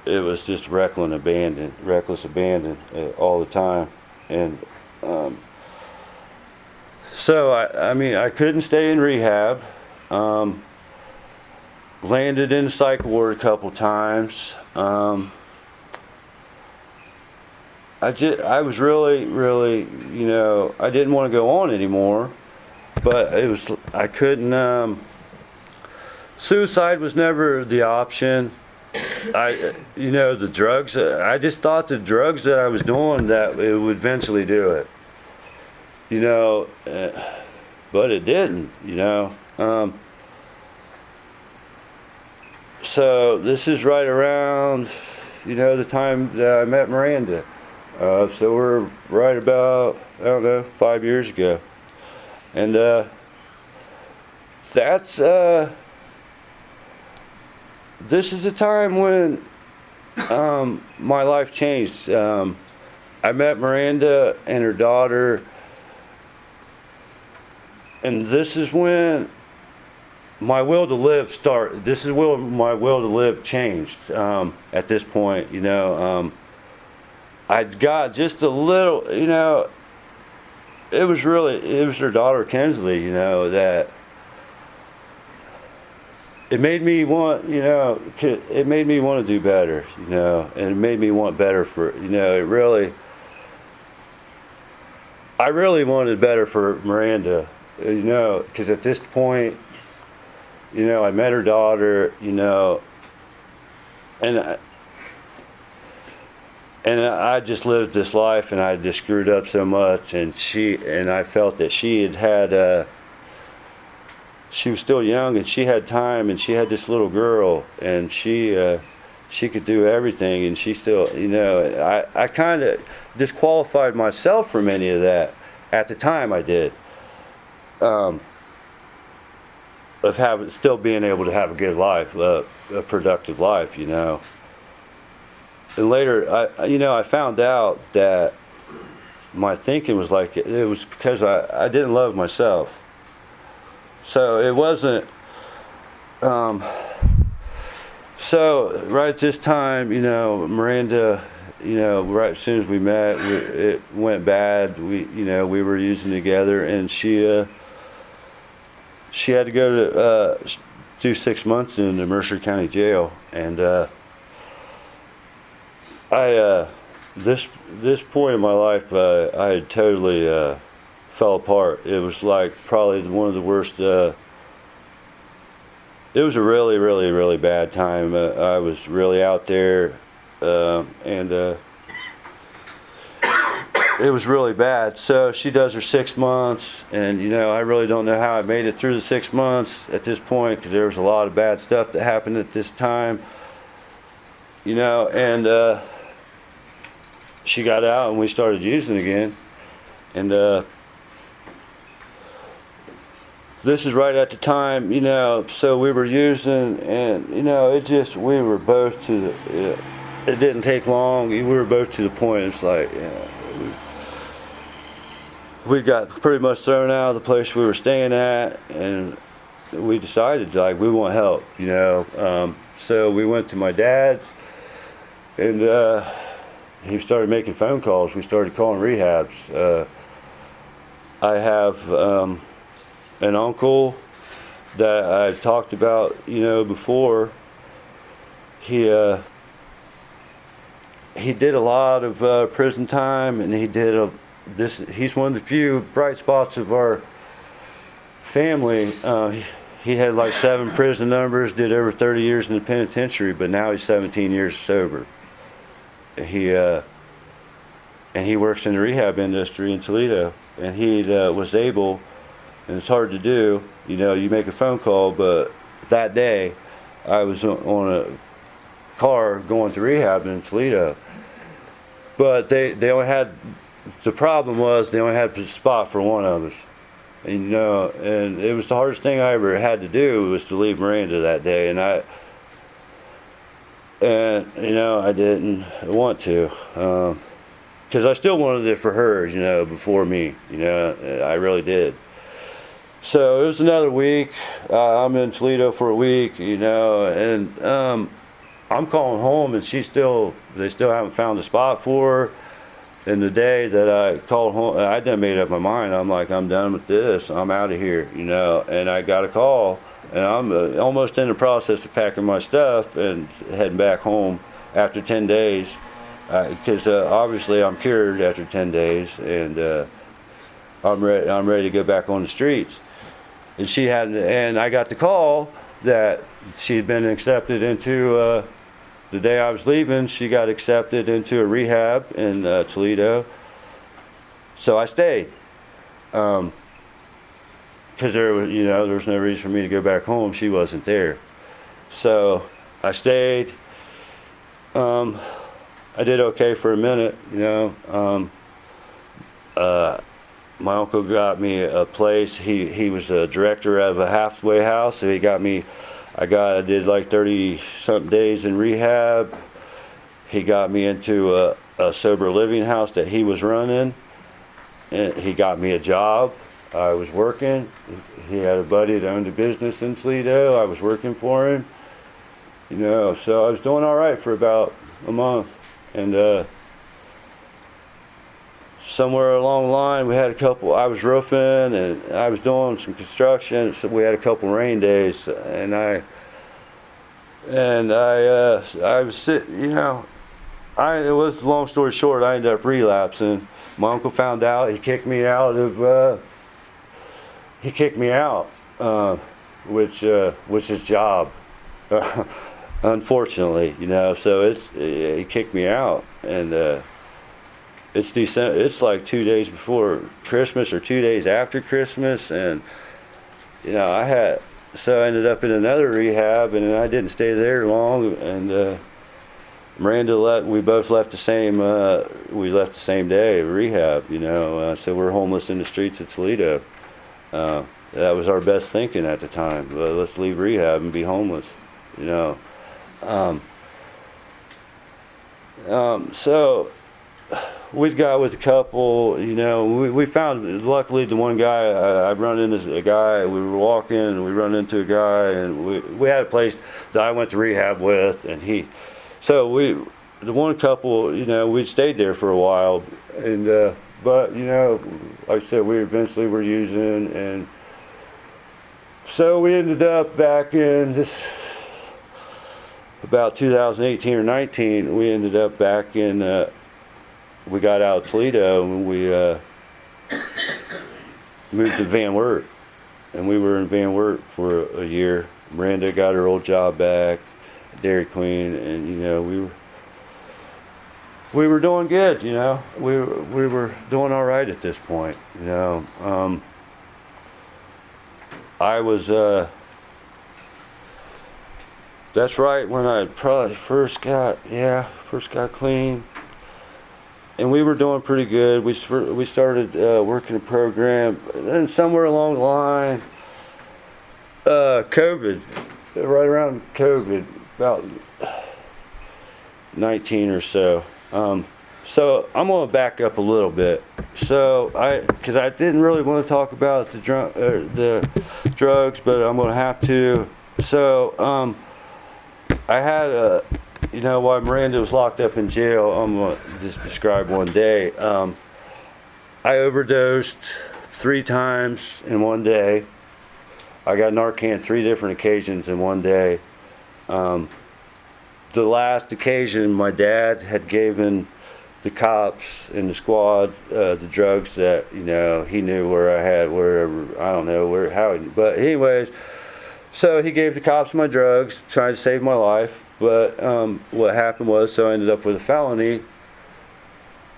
it was just reckless abandon all the time. And so, I couldn't stay in rehab. Landed in psych ward a couple times. I was really, I didn't want to go on anymore, but I couldn't, suicide was never the option. The drugs, I just thought the drugs that I was doing, that it would eventually do it, but it didn't, So this is right around, the time that I met Miranda. So we're right about, 5 years ago. And this is the time when my life changed. I met Miranda and her daughter, and this is when my will to live started. This is when my will to live changed. At this point, I got just a little, it was her daughter Kinsley, that it made me want, it made me want to do better, and it made me want better for, I really wanted better for Miranda, because at this point, I met her daughter, and I just lived this life, and I just screwed up so much, and I felt that she was still young, and she had time, and she had this little girl, and she could do everything, and she still, I kind of disqualified myself from any of that. At the time I did. Of still being able to have a good life, a productive life, And later, I found out that my thinking was like, it was because I didn't love myself. So it wasn't, so right at this time, Miranda, right as soon as we met, it went bad. We were using together, and she had to go to do 6 months in the Mercer County Jail, and this point in my life, I had totally fell apart. It was like probably one of the worst. It was a really, really, really bad time. I was really out there, and it was really bad. So she does her 6 months, and I really don't know how I made it through the 6 months at this point, because there was a lot of bad stuff that happened at this time, and she got out, and we started using again, and this is right at the time, so we were using, and we were both to the, it didn't take long. We were both to the point. It's like, we got pretty much thrown out of the place we were staying at, and we decided like we want help, So we went to my dad's, and he started making phone calls. We started calling rehabs. I have an uncle that I talked about, before. He did a lot of prison time, and he's one of the few bright spots of our family. He had like 7 prison numbers, did over 30 years in the penitentiary, but now he's 17 years sober. And he works in the rehab industry in Toledo, and he was able, and it's hard to do, you make a phone call, but that day I was on a car going to rehab in Toledo, but they only had, the problem was they only had a spot for one of us, and it was the hardest thing I ever had to do was to leave Miranda that day, and I didn't want to, because I still wanted it for her, before me, I really did. So it was another week. I'm in Toledo for a week, and I'm calling home, and they still haven't found a spot for her. And the day that I called home, I done made up my mind. I'm like, I'm done with this. I'm out of here, And I got a call, and I'm almost in the process of packing my stuff and heading back home after 10 days, because obviously I'm cured after 10 days, and I'm ready to go back on the streets. And I got the call that she'd been accepted into. The day I was leaving, she got accepted into a rehab in Toledo. So I stayed. Because there was no reason for me to go back home. She wasn't there. So I stayed. I did okay for a minute, my uncle got me a place. He was a director of a halfway house, so he got me. I did like 30 something days in rehab. He got me into a sober living house that he was running, and he got me a job. I was working. He had a buddy that owned a business in Toledo. I was working for him, so I was doing all right for about a month, and somewhere along the line, I was roofing and I was doing some construction, so we had a couple rain days, and I was sitting, it was, long story short, I ended up relapsing. My uncle found out, he kicked me out, which was his job, unfortunately, so he kicked me out, and it's December. It's like 2 days before Christmas or 2 days after Christmas, and I ended up in another rehab, and I didn't stay there long. And Miranda we both left the same. We left the same day rehab. So we're homeless in the streets of Toledo. That was our best thinking at the time. Let's leave rehab and be homeless. So. We got with a couple, we found, luckily the one guy, I run into a guy, we were walking and we run into a guy, and we had a place that I went to rehab with, and the one couple, we stayed there for a while, and, but, like I said, we eventually were using, and so we ended up back in about 2018 or 19, we ended up back in, we got out of Toledo, and we moved to Van Wert, and we were in Van Wert for a year. Miranda got her old job back, Dairy Queen, and we were doing good. We were doing all right at this point. I was. That's right when I probably first got clean. And we were doing pretty good. We started working a program, and then somewhere along the line, COVID, right around COVID, about 19 or so. So I'm gonna back up a little bit. So because I didn't really want to talk about the drugs, but I'm gonna have to. So I had while Miranda was locked up in jail, I'm gonna just describe one day. I overdosed 3 times in one day. I got Narcan 3 different occasions in one day. The last occasion, my dad had given the cops in the squad the drugs that he knew where I had, wherever, I don't know where, how, but anyways, so he gave the cops my drugs, trying to save my life. But what happened was, so I ended up with a felony.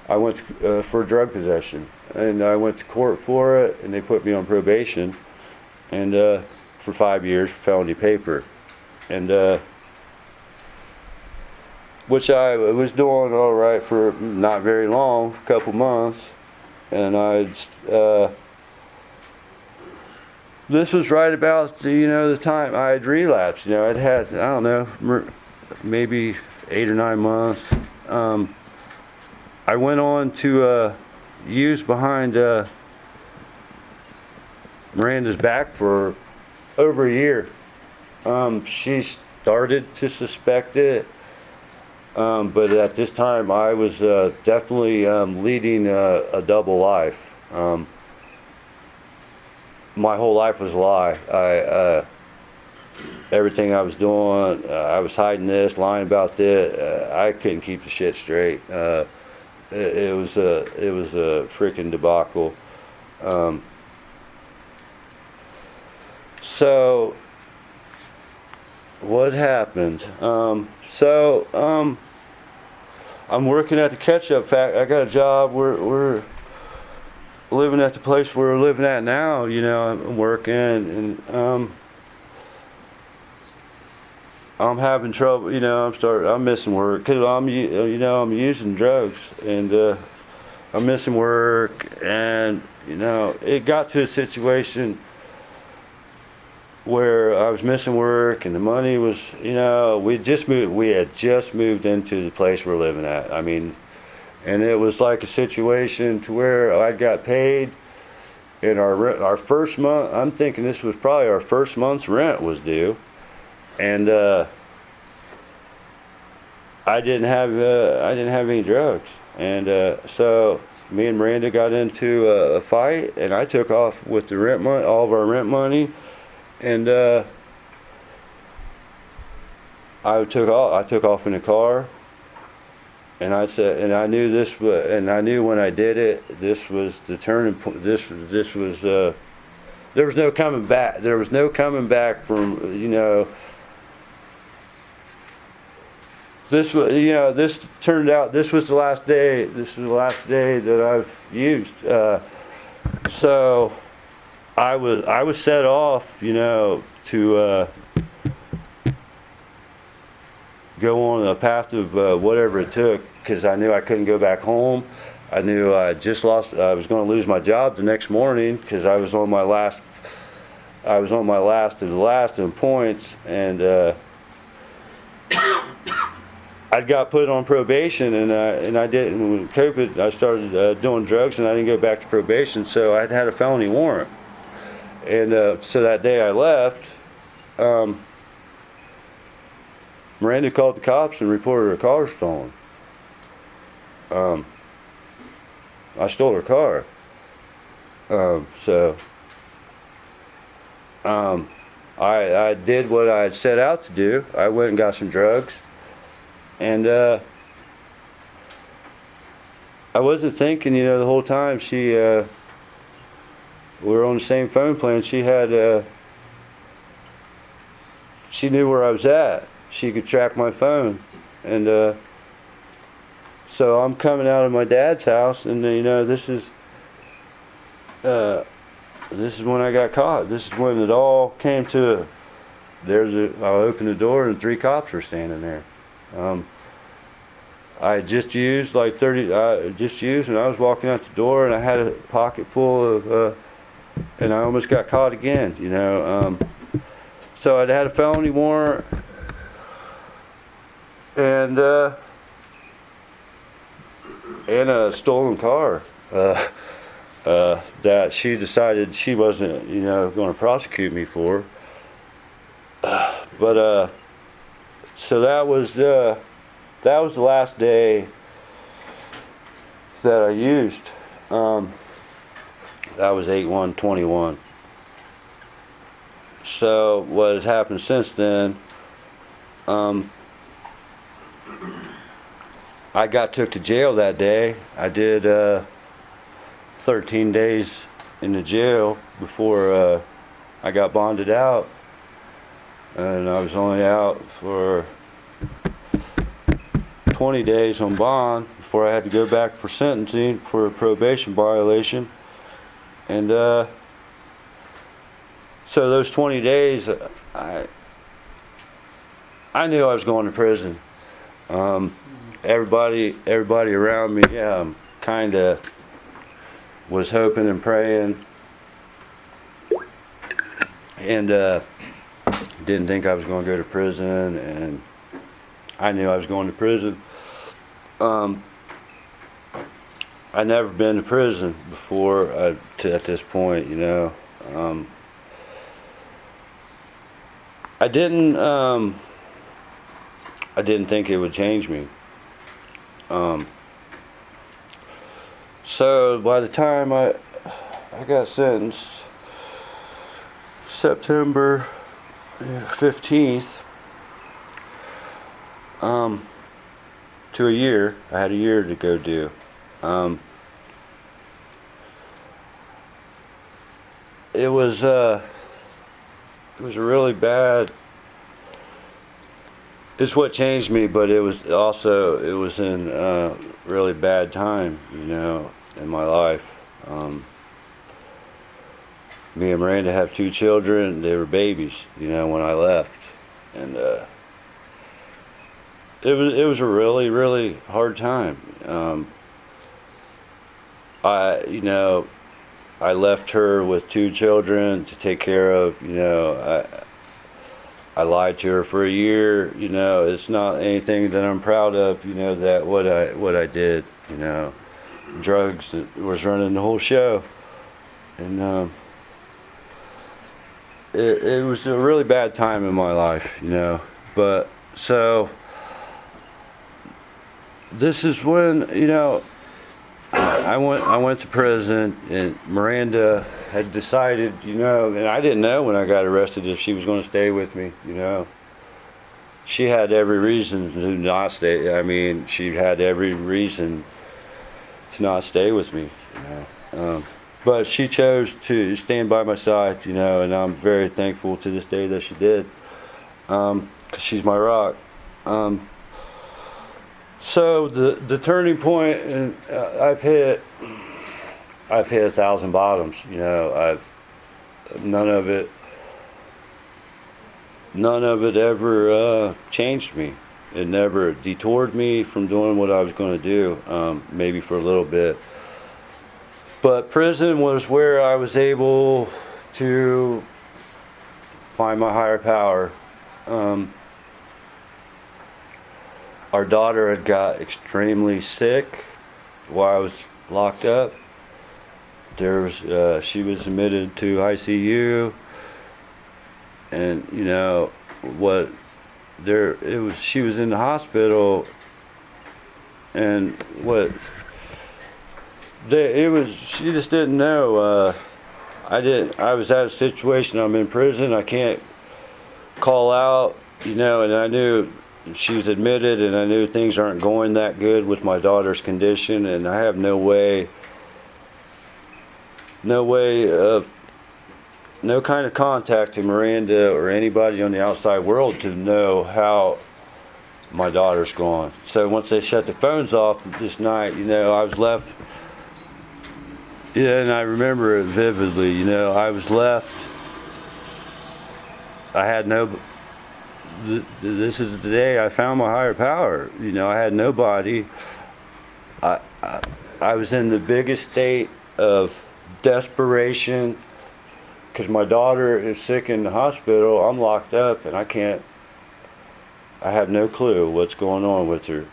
I went for drug possession, and I went to court for it, and they put me on probation, and for 5 years, felony paper, and which I was doing all right for not very long, a couple months, and this was right about the time I had relapsed. I'd had, I don't know, maybe 8 or 9 months. I went on to use behind Miranda's back for over a year. She started to suspect it, but at this time I was definitely leading a double life. My whole life was a lie. Everything I was doing, I was hiding this, lying about this. I couldn't keep the shit straight. It was a freaking debacle. So what happened? I'm working at the ketchup factory. I got a job. We're living at the place we're living at now. I'm working, and I'm having trouble. I'm missing work because I'm using drugs, and I'm missing work, and it got to a situation where I was missing work, and the money was, we had just moved into the place we're living at. I mean, and it was like a situation to where I got paid, and our first month, I'm thinking this was probably our first month's rent was due, and I didn't have any drugs, and so me and Miranda got into a fight, and I took off with the rent money, all of our rent money. And I took off in the car, and I said, and I knew this was, and I knew when I did it, this was the turning point. This was there was no coming back. There was no coming back from This was this turned out. This was the last day. This is the last day that I've used. So. I was set off, to go on a path of whatever it took, because I knew I couldn't go back home. I knew I was going to lose my job the next morning, because I was on my last of the last in points, and I got put on probation, and I didn't. When COVID, I started doing drugs, and I didn't go back to probation, so I had a felony warrant. And so that day I left, Miranda called the cops and reported her car stolen. I stole her car. I did what I had set out to do. I went and got some drugs, and I wasn't thinking, the whole time we were on the same phone plan. She knew where I was at. She could track my phone, and so I'm coming out of my dad's house, and this is when I got caught. This is when it all came to. I opened the door, and 3 cops were standing there. I had just used like 30. I just used, and I was walking out the door, and I had a pocket full of. And I almost got caught again, So I'd had a felony warrant, and and a stolen car that she decided she wasn't, going to prosecute me for. But so that was the last day that I used. That was 8/1/21. So what has happened since then? I got took to jail that day. I did 13 days in the jail before I got bonded out, and I was only out for 20 days on bond before I had to go back for sentencing for a probation violation. And so those 20 days, I knew I was going to prison. Everybody around me, kind of was hoping and praying, and didn't think I was going to go to prison, and I knew I was going to prison. I'd never been to prison before at this point, I didn't think it would change me. So by the time I got sentenced, September 15th, to a year. I had a year to go do. It was a really bad. It's what changed me, but it was in a really bad time, in my life. Me and Miranda have 2 children. They were babies, when I left, and it was a really, really hard time. I left her with 2 children to take care of. I lied to her for a year. It's not anything that I'm proud of. That what I did. Drugs was running the whole show, and it was a really bad time in my life. But so this is when I went to prison, and Miranda had decided, and I didn't know when I got arrested if she was going to stay with me, She had every reason to not stay. I mean, she had every reason to not stay with me, but she chose to stand by my side, and I'm very thankful to this day that she did, 'cause she's my rock. So the turning point, and I've hit 1,000 bottoms. None of it ever changed me. It never detoured me from doing what I was going to do. Maybe for a little bit, but prison was where I was able to find my higher power. Our daughter had got extremely sick while I was locked up. She was admitted to ICU, and she was in the hospital, and she just didn't know. I was at a situation. I'm in prison. I can't call out, and I knew she was admitted, and I knew things aren't going that good with my daughter's condition, and I have no kind of contact to Miranda or anybody on the outside world to know how my daughter's going. So once they shut the phones off this night, I was left. Yeah, and I remember it vividly. I was left. I had no. This is the day I found my higher power. I had nobody. I was in the biggest state of desperation because my daughter is sick in the hospital. I'm locked up, and I have no clue what's going on with her.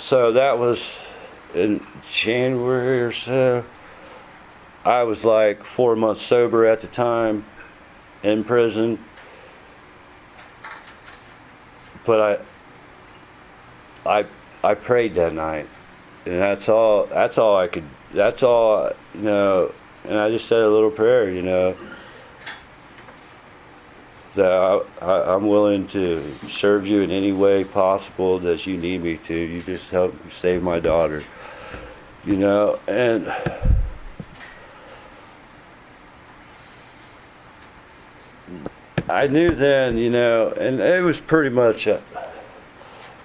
So that was in January or so. I was like 4 months sober at the time in prison. But I prayed that night. And that's all I could, that's all, you know, and I just said a little prayer, you know, that I'm willing to serve you in any way possible that you need me to. You just help save my daughter, you know, and I knew then, you know, and it was pretty much, it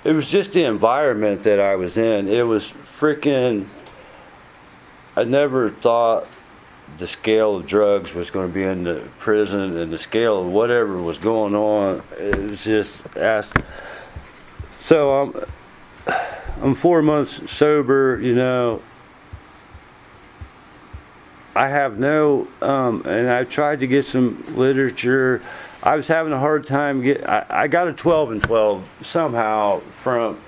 was just the environment that I was in. It was freaking, I never thought the scale of drugs was going to be in the prison, and the scale of whatever was going on. It was just so I'm 4 months sober, you know. I have no, and I tried to get some literature. I was having a hard time I got a 12 and 12 somehow from,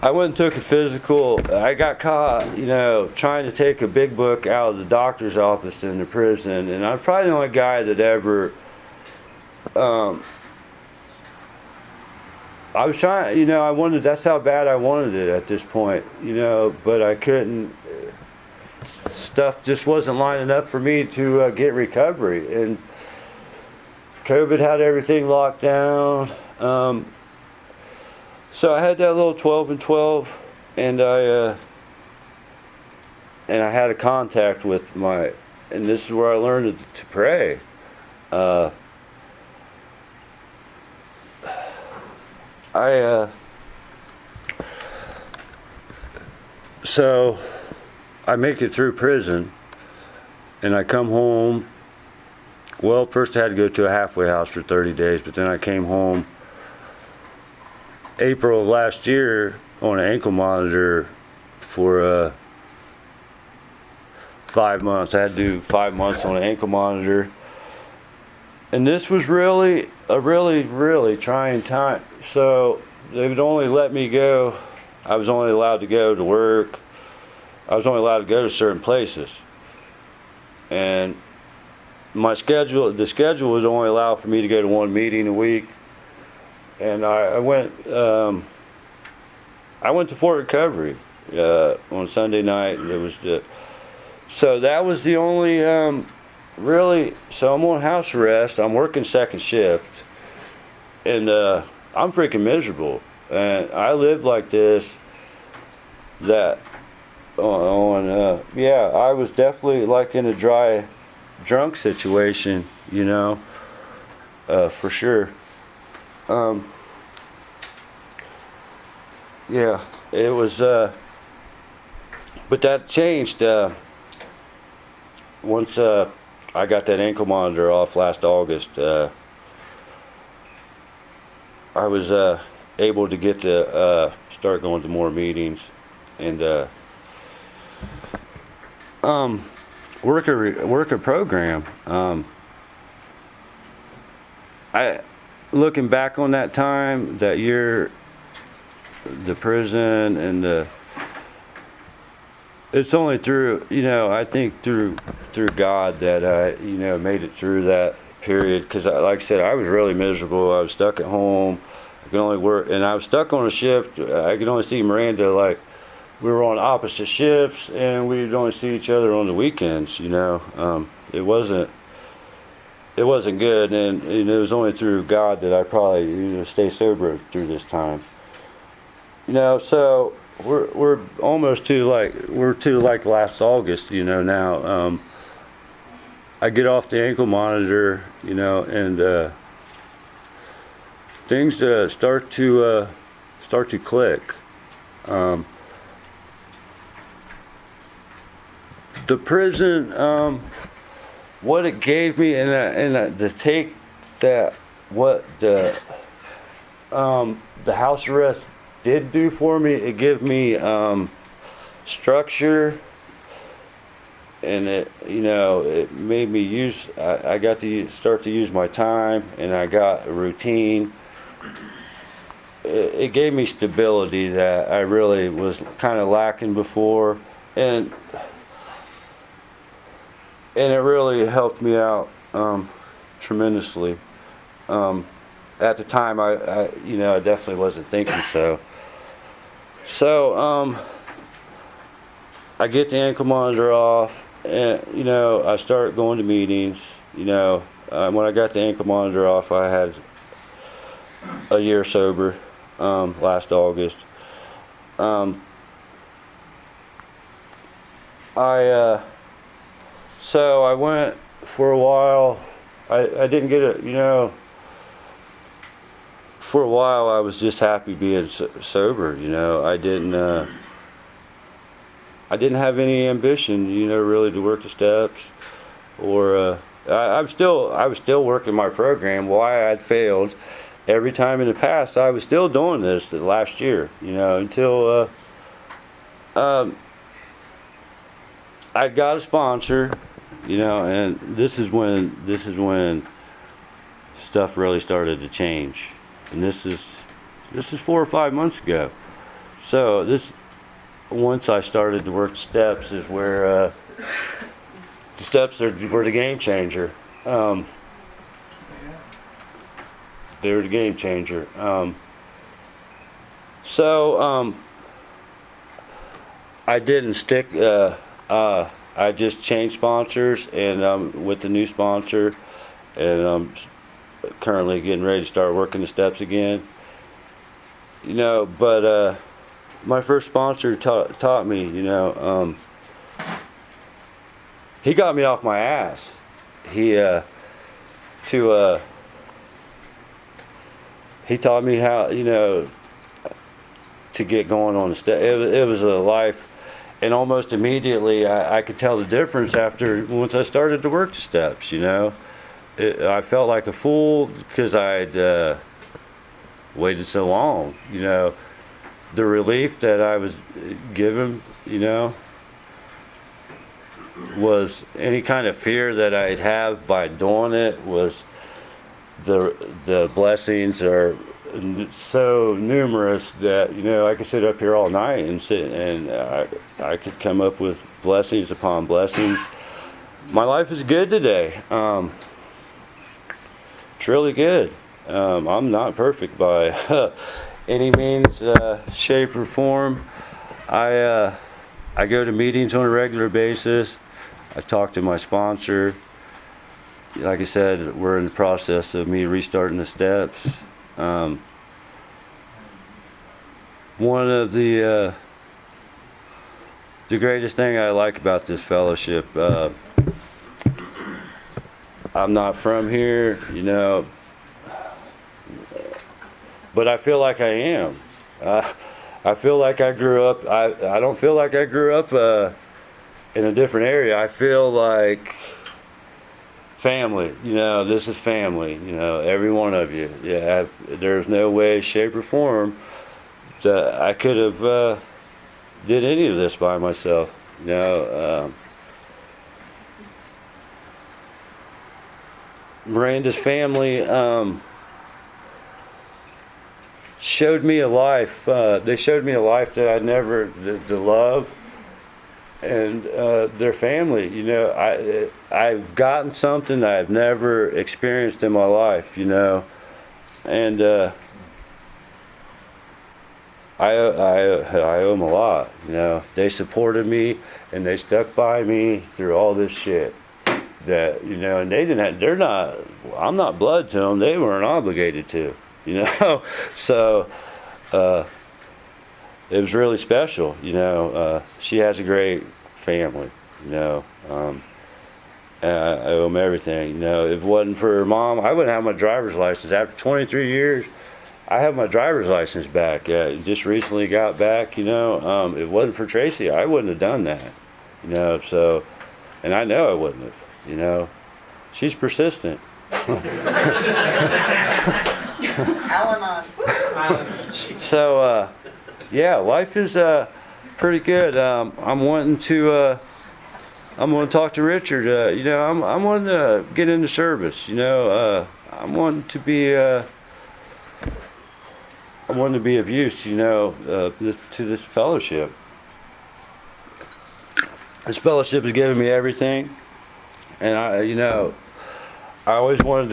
I went and took a physical. I got caught, you know, trying to take a big book out of the doctor's office in the prison, and I'm probably the only guy that ever, I was trying, you know, I wanted, that's how bad I wanted it at this point, you know, but I couldn't, stuff just wasn't lining up for me to get recovery, and COVID had everything locked down. So I had that little 12 and 12, and I had a contact with and this is where I learned to pray. So I make it through prison, and I come home. Well, first I had to go to a halfway house for 30 days, but then I came home April of last year on an ankle monitor for 5 months. I had to do 5 months on an ankle monitor, and this was really a really trying time. So they would only let me go, I was only allowed to go to work, I was only allowed to go to certain places, and the schedule would only allow for me to go to one meeting a week. And I went to Fort Recovery on Sunday night, and it was so that was the only really. So I'm on house arrest. I'm working second shift, and I'm freaking miserable. And I lived like this. I was definitely like in a dry, drunk situation, you know, for sure. Yeah, it was, but that changed, once, I got that ankle monitor off last August. I was, able to get to, start going to more meetings, and, work a program. Looking back on that time, that year, the prison, and it's only through, you know, I think through God that I, you know, made it through that period. Because like I said, I was really miserable. I was stuck at home. I could only work, and I was stuck on a shift. I could only see Miranda, like, we were on opposite shifts, and we'd only see each other on the weekends, you know. It wasn't good, and it was only through God that I probably, you know, stay sober through this time. You know, so we're almost to like last August, you know, now. I get off the ankle monitor, you know, and things start to click. The prison, what it gave me, and to take that, what the house arrest did do for me, it gave me structure, and it, you know, it made me I got to start to use my time, and I got a routine. it gave me stability that I really was kind of lacking before, and it really helped me out tremendously. At the time, I definitely wasn't thinking so. So I get the ankle monitor off, and I start going to meetings. When I got the ankle monitor off, I had a year sober last August. So I went for a while. I didn't get it, for a while I was just happy being sober. I didn't have any ambition, really to work the steps, or I was still working my program. Why I'd failed every time in the past, I was still doing this the last year, until I got a sponsor, and this is when stuff really started to change, and this is 4 or 5 months ago. So once I started to work the steps is where the steps were the game changer. They were the game changer. I didn't stick. I just changed sponsors, and with the new sponsor, and I'm currently getting ready to start working the steps again. But my first sponsor taught me. He got me off my ass. He taught me how, to get going on the step. It was a life, and almost immediately I could tell the difference once I started to work the steps. I felt like a fool because I'd waited so long. The relief that I was given, was any kind of fear that I'd have by doing it was the blessings are so numerous that I could sit up here all night and I could come up with blessings upon blessings. My life is good today. It's really good. I'm not perfect by any means, shape, or form. I go to meetings on a regular basis. I talk to my sponsor. Like I said, we're in the process of me restarting the steps. One of the greatest thing I like about this fellowship, I'm not from here, but I feel like I am. I feel like I grew up. I don't feel like I grew up in a different area. I feel like family. This is family. Every one of you. Yeah. There's no way, shape, or form that I could have did any of this by myself. Miranda's family showed me a life. They showed me a life that I never, the love, and their family. I've gotten something I've never experienced in my life. And I owe them a lot. They supported me and they stuck by me through all this shit. That and they didn't. I'm not blood to them. They weren't obligated to. So it was really special. She has a great family. I owe them everything. If it wasn't for her mom, I wouldn't have my driver's license. After 23 years, I have my driver's license back. Just recently got back. If it wasn't for Tracy, I wouldn't have done that. So, and I know I wouldn't have. She's persistent. Al-Anon. So, yeah, life is pretty good. I'm wanting to talk to Richard. I'm wanting to get into service. I'm wanting to be. I'm wanted to be of use, to this fellowship. This fellowship has given me everything, and I always wanted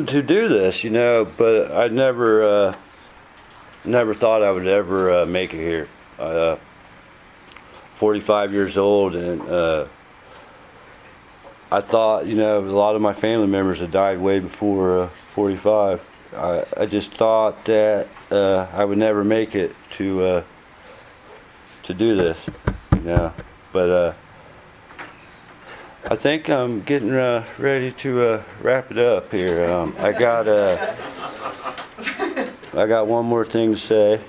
to do this, but I never thought I would ever make it here. 45 years old, and I thought, a lot of my family members had died way before 45. I just thought that I would never make it to do this, but I think I'm getting ready to wrap it up here. I got one more thing to say.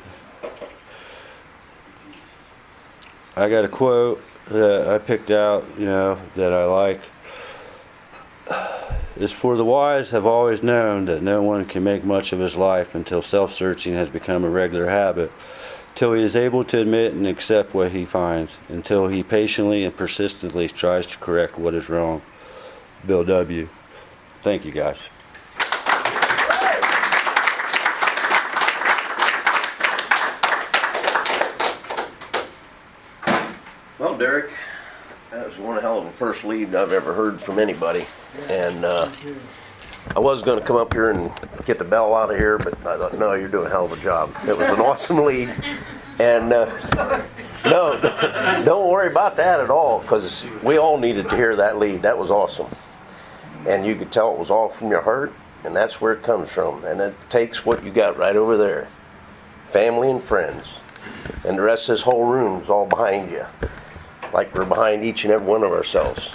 I got a quote that I picked out, that I like. It's for the wise have always known that no one can make much of his life until self-searching has become a regular habit, till he is able to admit and accept what he finds, until he patiently and persistently tries to correct what is wrong. Bill W. Thank you, guys. Well, Deric, that was one hell of a first lead I've ever heard from anybody. And I was going to come up here and get the bell out of here, but I thought, no, you're doing a hell of a job. It was an awesome lead. And no, don't worry about that at all, because we all needed to hear that lead. That was awesome. And you could tell it was all from your heart, and that's where it comes from. And it takes what you got right over there. Family and friends. And the rest of this whole room's all behind you. Like we're behind each and every one of ourselves.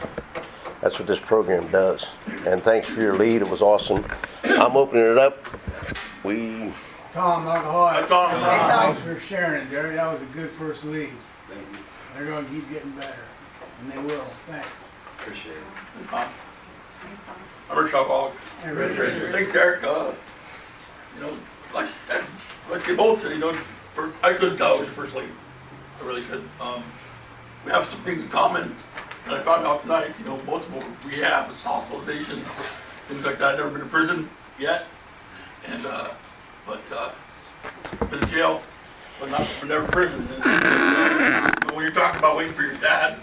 That's what this program does. And thanks for your lead. It was awesome. I'm opening it up. Tom, alcoholic. That's all. Thanks for sharing it, Derek. That was a good first lead. Thank you. They're going to keep getting better. And they will. Thanks. Appreciate it. Thanks, Tom. I'm Rich Alcoholic. Hey, Richard. Thanks, Derek. Like they both said, I couldn't tell it was your first lead. I really couldn't. We have some things in common. And I found out tonight, multiple rehabs, hospitalizations, things like that. I've never been to prison yet. And, been in jail, but never in prison. And, when you're talking about waiting for your dad,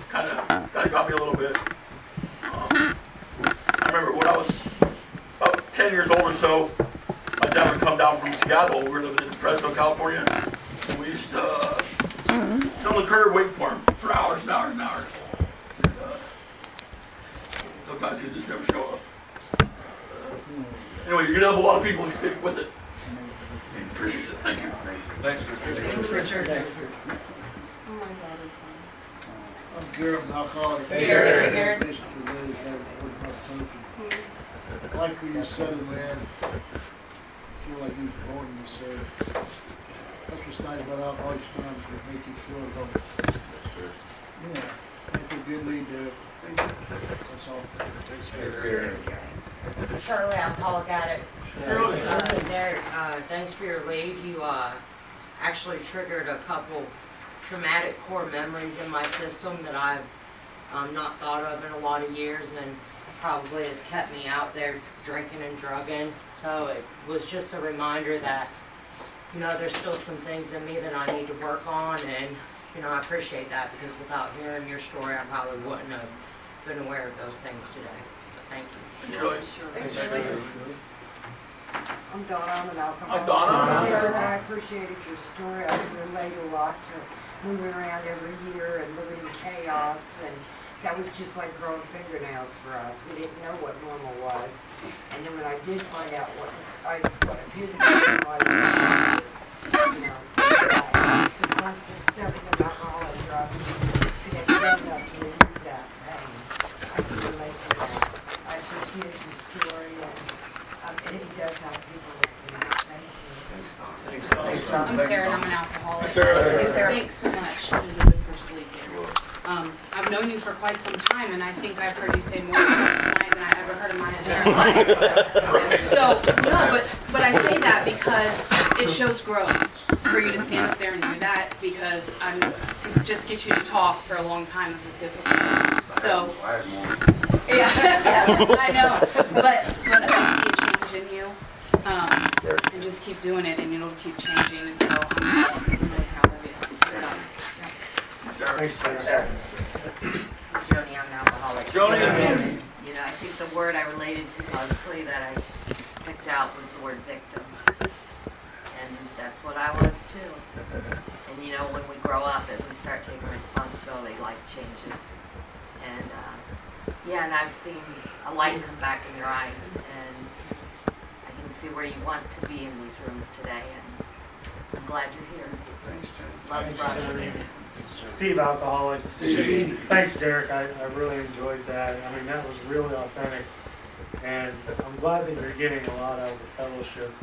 kind of got me a little bit. I remember when I was about 10 years old or so, my dad would come down from Seattle. We were living in Fresno, California. And we used to sit on the curb waiting for him for hours and hours and hours. And, sometimes he'd just never show up. Anyway, you're gonna have a lot of people who stick with it. Appreciate it. Thank you. Thanks, Richard. Thanks, Richard. I'm Garrett, an alcoholic. Hey, Garrett. Hey, Garrett. Like what you said in the end, I feel like you was born in this area. That's what's nice about Alcoholics Anonymous, it make you feel at home. Yeah, if you did lead to it, that's all. Shirley, alcoholic addict. Derek, thanks for your lead. You actually triggered a couple traumatic core memories in my system that I've not thought of in a lot of years, and probably has kept me out there drinking and drugging. So it was just a reminder that, there's still some things in me that I need to work on, and, I appreciate that, because without hearing your story, I probably wouldn't have been aware of those things today. So thank you. Thanks, Shirley. I'm Donna. I'm an alcoholic. Hi, Donna. I appreciated your story. I can relate a lot to moving around every year and living in chaos, and that was just like growing fingernails for us. We didn't know what normal was. And then when I did find out what appeared to be normal, it's the constant stuffing of alcohol and drugs just connected up to relieve that pain. I can relate to that. I appreciate your story, and it does help people with me. Thank you. I'm Sarah, and I'm an alcoholic. Sarah. Thanks so much. It was a good first lead there. I've known you for quite some time, and I think I've heard you say more stuff tonight than I ever heard in my entire life. So, no, but I say that because it shows growth for you to stand up there and do that, because to just get you to talk for a long time is difficult. So, yeah, I know, but I see a change in you, keep doing it and it'll keep changing, and so I'm really proud of you. Thanks, Sarah. Joni, I'm an alcoholic. Joni. You know, I think the word I related to mostly that I picked out was the word victim. And that's what I was too. And you know, when we grow up and we start taking responsibility, life changes. And yeah, and I've seen a light come back in your eyes, and I can see where you want to be in these rooms today, and I'm glad you're here. Love you, brother. Steve, alcoholic. Thanks, Derek. I really enjoyed that. I mean, that was really authentic. And I'm glad that you're getting a lot out of the fellowship.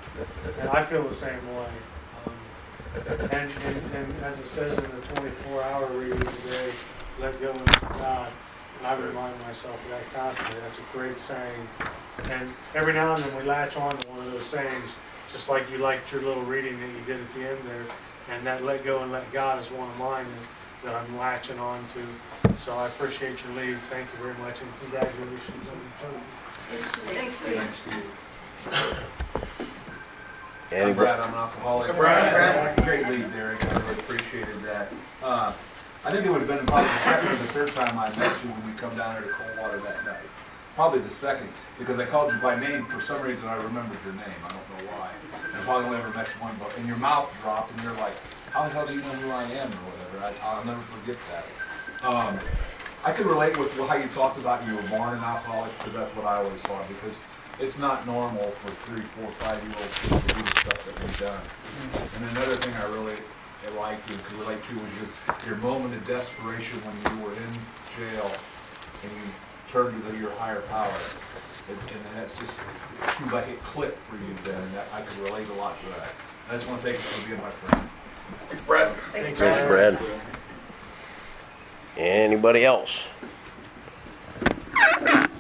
And I feel the same way. And as it says in the 24-hour reading today, let go and let God. And I remind myself of that constantly. That's a great saying. And every now and then we latch on to one of those sayings, just like you liked your little reading that you did at the end there. And that let go and let God is one of mine that I'm latching on to. So I appreciate your lead. Thank you very much, and congratulations on your term. Thanks, Steve. Anybody? Brad, I'm an alcoholic. Brad. Great lead, Derek. I really appreciated that. I think it would have been probably the second or the third time I met you when we come down there to Coldwater that night. Probably the second, because I called you by name. For some reason, I remembered your name. I don't know why. I probably only ever met you one, but and your mouth dropped, and you're like, "How the hell do you know who I am?" or whatever. I'll never forget that. I can relate with how you talked about you were born an alcoholic, because that's what I always thought. Because it's not normal for 3, 4, 5-year-olds to do the stuff that we've done. And another thing I really liked and could relate to was your moment of desperation when you were in jail and you turned to your higher power. And that's just, it seems like it clicked for you then, and that I could relate a lot to that. And I just want to thank you for being my friend. Thanks, Brad. Thanks, Brad. Anybody else?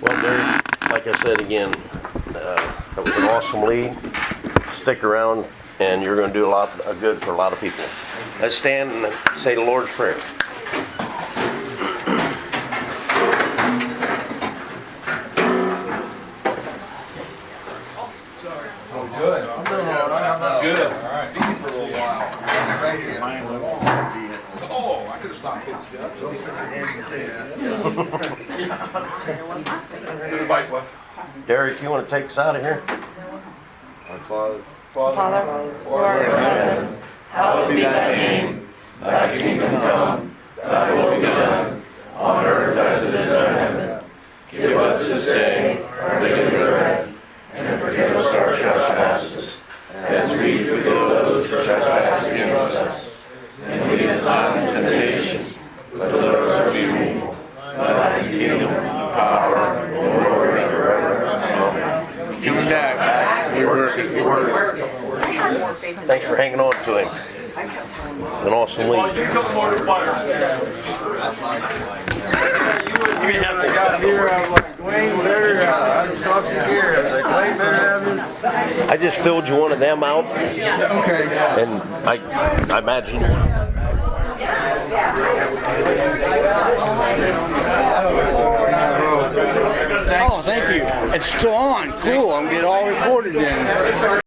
Well, Derek, like I said again, that was an awesome lead. Stick around, and you're going to do a lot of good for a lot of people. Let's stand and say the Lord's Prayer. Good. I'm doing all right. Good. All right. See you for a little while. Oh, I could have stopped Good advice, Wes. Derek, you want to take us out of here? Our Father, Father, who art in heaven, hallowed be thy name. Thy kingdom come, thy will be done, on earth as it is in heaven. Give us this day our daily bread, and forgive us our trespasses, as we forgive those who trespass against us. And lead us not into temptation, but deliver us from evil. Thy is the kingdom, the power, and the glory forever. Amen. Give him back. We work. Thanks for hanging on to him. An awesome Well, lead. you come more to fire. Give me a hand. I got here, I was like, Dwayne, better, I was talking here, I was like, Dwayne, better have you. I just filled you one of them out, Okay. and I imagine. Oh, thank you. It's still on. Cool. I'm getting all recorded then.